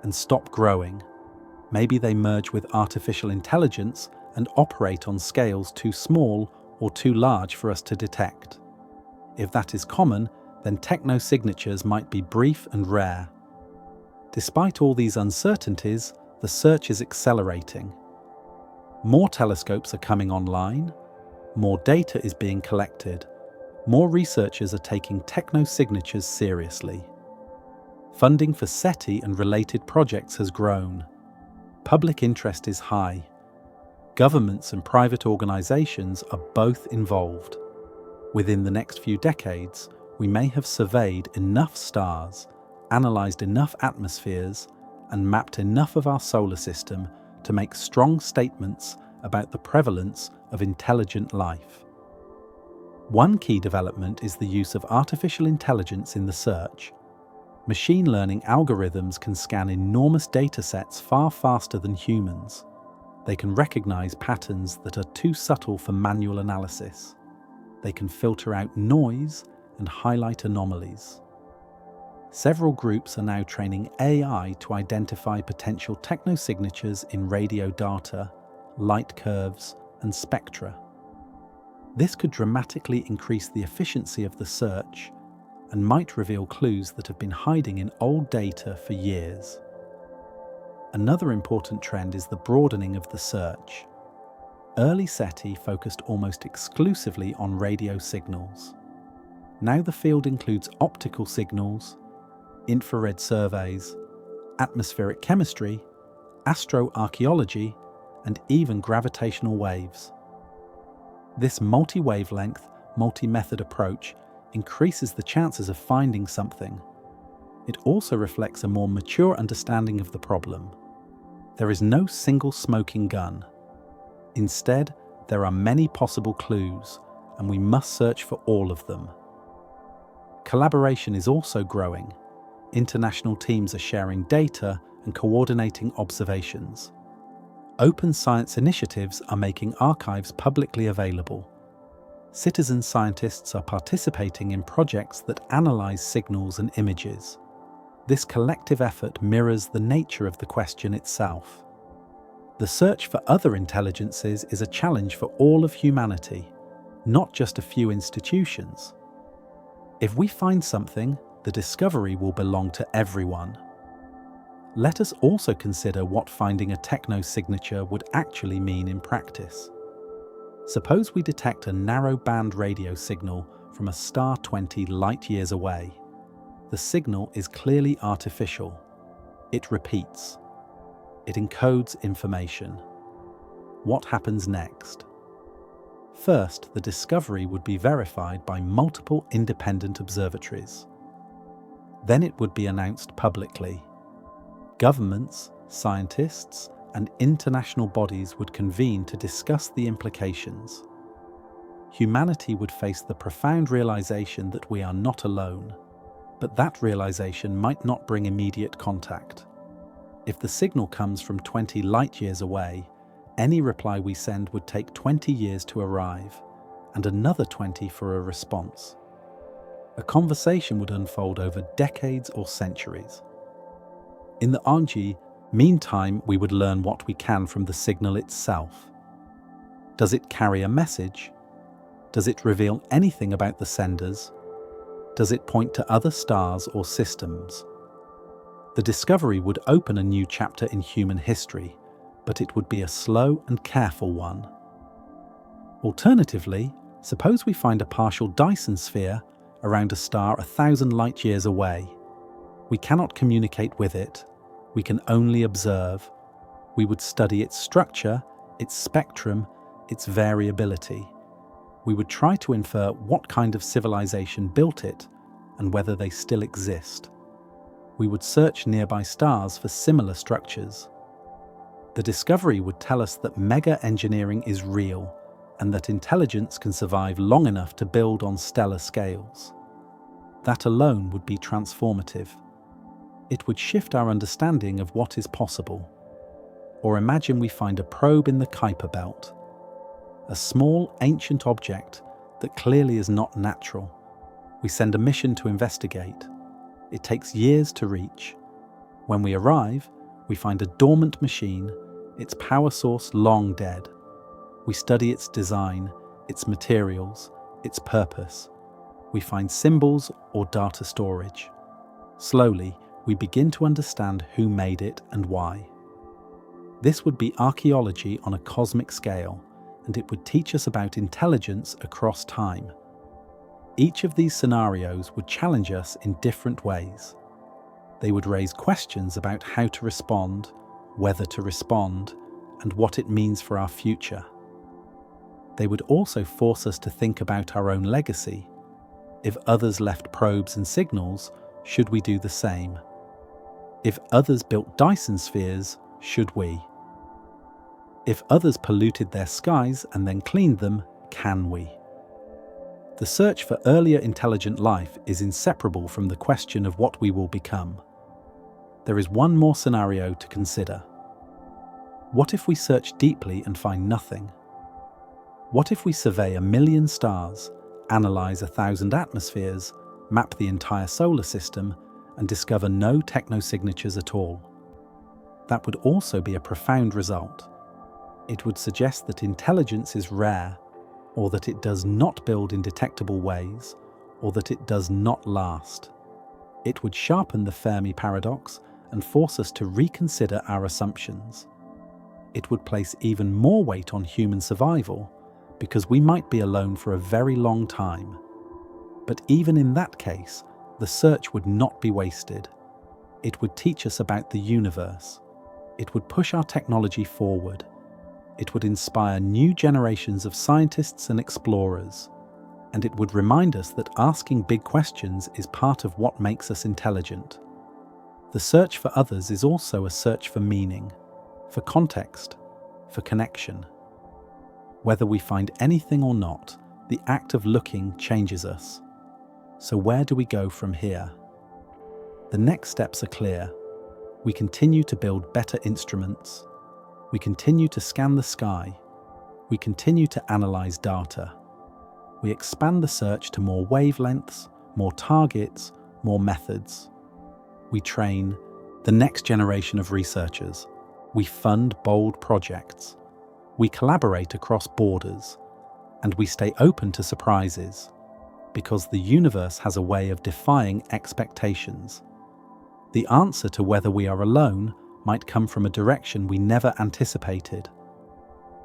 Speaker 1: and stop growing. Maybe they merge with artificial intelligence and operate on scales too small or too large for us to detect. If that is common, then techno-signatures might be brief and rare. Despite all these uncertainties, the search is accelerating. More telescopes are coming online, more data is being collected, more researchers are taking techno-signatures seriously. Funding for SETI and related projects has grown. Public interest is high. Governments and private organizations are both involved. Within the next few decades, we may have surveyed enough stars, analyzed enough atmospheres, and mapped enough of our solar system to make strong statements about the prevalence of intelligent life. One key development is the use of artificial intelligence in the search. Machine learning algorithms can scan enormous data sets far faster than humans. They can recognize patterns that are too subtle for manual analysis. They can filter out noise and highlight anomalies. Several groups are now training AI to identify potential technosignatures in radio data, light curves, and spectra. This could dramatically increase the efficiency of the search and might reveal clues that have been hiding in old data for years. Another important trend is the broadening of the search. Early SETI focused almost exclusively on radio signals. Now the field includes optical signals, infrared surveys, atmospheric chemistry, astroarchaeology, and even gravitational waves. This multi-wavelength, multi-method approach increases the chances of finding something. It also reflects a more mature understanding of the problem. There is no single smoking gun. Instead, there are many possible clues, and we must search for all of them. Collaboration is also growing. International teams are sharing data and coordinating observations. Open science initiatives are making archives publicly available. Citizen scientists are participating in projects that analyze signals and images. This collective effort mirrors the nature of the question itself. The search for other intelligences is a challenge for all of humanity, not just a few institutions. If we find something, the discovery will belong to everyone. Let us also consider what finding a techno-signature would actually mean in practice. Suppose we detect a narrow-band radio signal from a star 20 light-years away. The signal is clearly artificial. It repeats. It encodes information. What happens next? First, the discovery would be verified by multiple independent observatories. Then it would be announced publicly. Governments, scientists, and international bodies would convene to discuss the implications. Humanity would face the profound realization that we are not alone, but that realization might not bring immediate contact. If the signal comes from 20 light-years away, any reply we send would take 20 years to arrive, and another 20 for a response. A conversation would unfold over decades or centuries. In the meantime, we would learn what we can from the signal itself. Does it carry a message? Does it reveal anything about the senders? Does it point to other stars or systems? The discovery would open a new chapter in human history, but it would be a slow and careful one. Alternatively, suppose we find a partial Dyson sphere around a star 1,000 light-years away. We cannot communicate with it. We can only observe. We would study its structure, its spectrum, its variability. We would try to infer what kind of civilization built it and whether they still exist. We would search nearby stars for similar structures. The discovery would tell us that mega engineering is real and that intelligence can survive long enough to build on stellar scales. That alone would be transformative. It would shift our understanding of what is possible. Or imagine we find a probe in the Kuiper belt, a small ancient object that clearly is not natural. We send a mission to investigate. It takes years to reach. When we arrive, we find a dormant machine, its power source long dead. We study its design, its materials, its purpose. We find symbols or data storage. Slowly, we begin to understand who made it and why. This would be archaeology on a cosmic scale, and it would teach us about intelligence across time. Each of these scenarios would challenge us in different ways. They would raise questions about how to respond, whether to respond, and what it means for our future. They would also force us to think about our own legacy. If others left probes and signals, should we do the same? If others built Dyson spheres, should we? If others polluted their skies and then cleaned them, can we? The search for earlier intelligent life is inseparable from the question of what we will become. There is one more scenario to consider. What if we search deeply and find nothing? What if we survey 1,000,000 stars, analyze 1,000 atmospheres, map the entire solar system, and discover no technosignatures at all? That would also be a profound result. It would suggest that intelligence is rare, or that it does not build in detectable ways, or that it does not last. It would sharpen the Fermi paradox and force us to reconsider our assumptions. It would place even more weight on human survival, because we might be alone for a very long time. But even in that case, the search would not be wasted. It would teach us about the universe. It would push our technology forward. It would inspire new generations of scientists and explorers. And it would remind us that asking big questions is part of what makes us intelligent. The search for others is also a search for meaning, for context, for connection. Whether we find anything or not, the act of looking changes us. So where do we go from here? The next steps are clear. We continue to build better instruments. We continue to scan the sky. We continue to analyze data. We expand the search to more wavelengths, more targets, more methods. We train the next generation of researchers. We fund bold projects. We collaborate across borders. And we stay open to surprises, because the universe has a way of defying expectations. The answer to whether we are alone might come from a direction we never anticipated.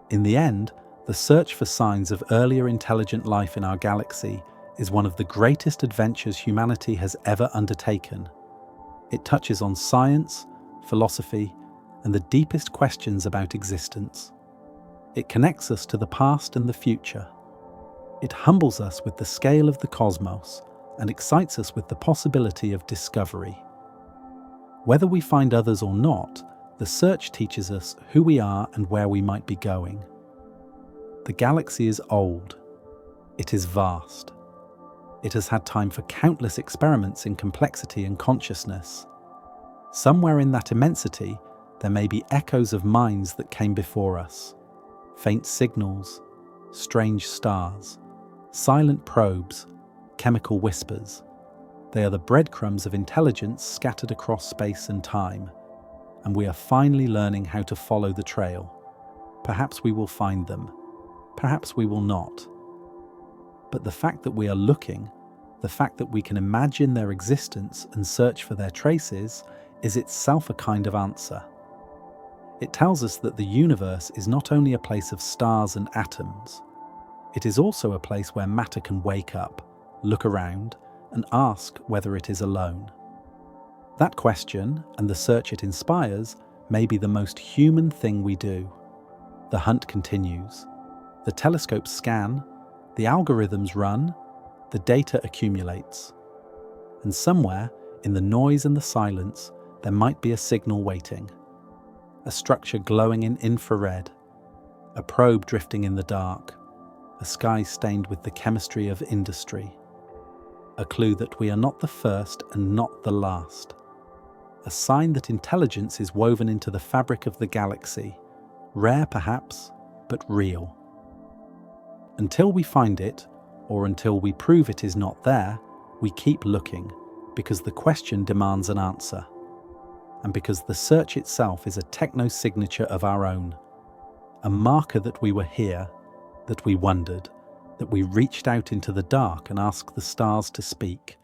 Speaker 1: In the end, the search for signs of earlier intelligent life in our galaxy is one of the greatest adventures humanity has ever undertaken. It touches on science, philosophy, and the deepest questions about existence. It connects us to the past and the future. It humbles us with the scale of the cosmos and excites us with the possibility of discovery. Whether we find others or not, the search teaches us who we are and where we might be going. The galaxy is old. It is vast. It has had time for countless experiments in complexity and consciousness. Somewhere in that immensity, there may be echoes of minds that came before us. Faint signals, strange stars, silent probes, chemical whispers. They are the breadcrumbs of intelligence scattered across space and time, and we are finally learning how to follow the trail. Perhaps we will find them, perhaps we will not. But the fact that we are looking, the fact that we can imagine their existence and search for their traces, is itself a kind of answer. It tells us that the universe is not only a place of stars and atoms, it is also a place where matter can wake up, look around, and ask whether it is alone. That question, and the search it inspires, may be the most human thing we do. The hunt continues. The telescopes scan, the algorithms run, the data accumulates. And somewhere, in the noise and the silence, there might be a signal waiting. A structure glowing in infrared, a probe drifting in the dark, a sky stained with the chemistry of industry. A clue that we are not the first and not the last. A sign that intelligence is woven into the fabric of the galaxy, rare perhaps, but real. Until we find it, or until we prove it is not there, we keep looking, because the question demands an answer. And because the search itself is a techno-signature of our own. A marker that we were here, that we wondered, that we reached out into the dark and asked the stars to speak.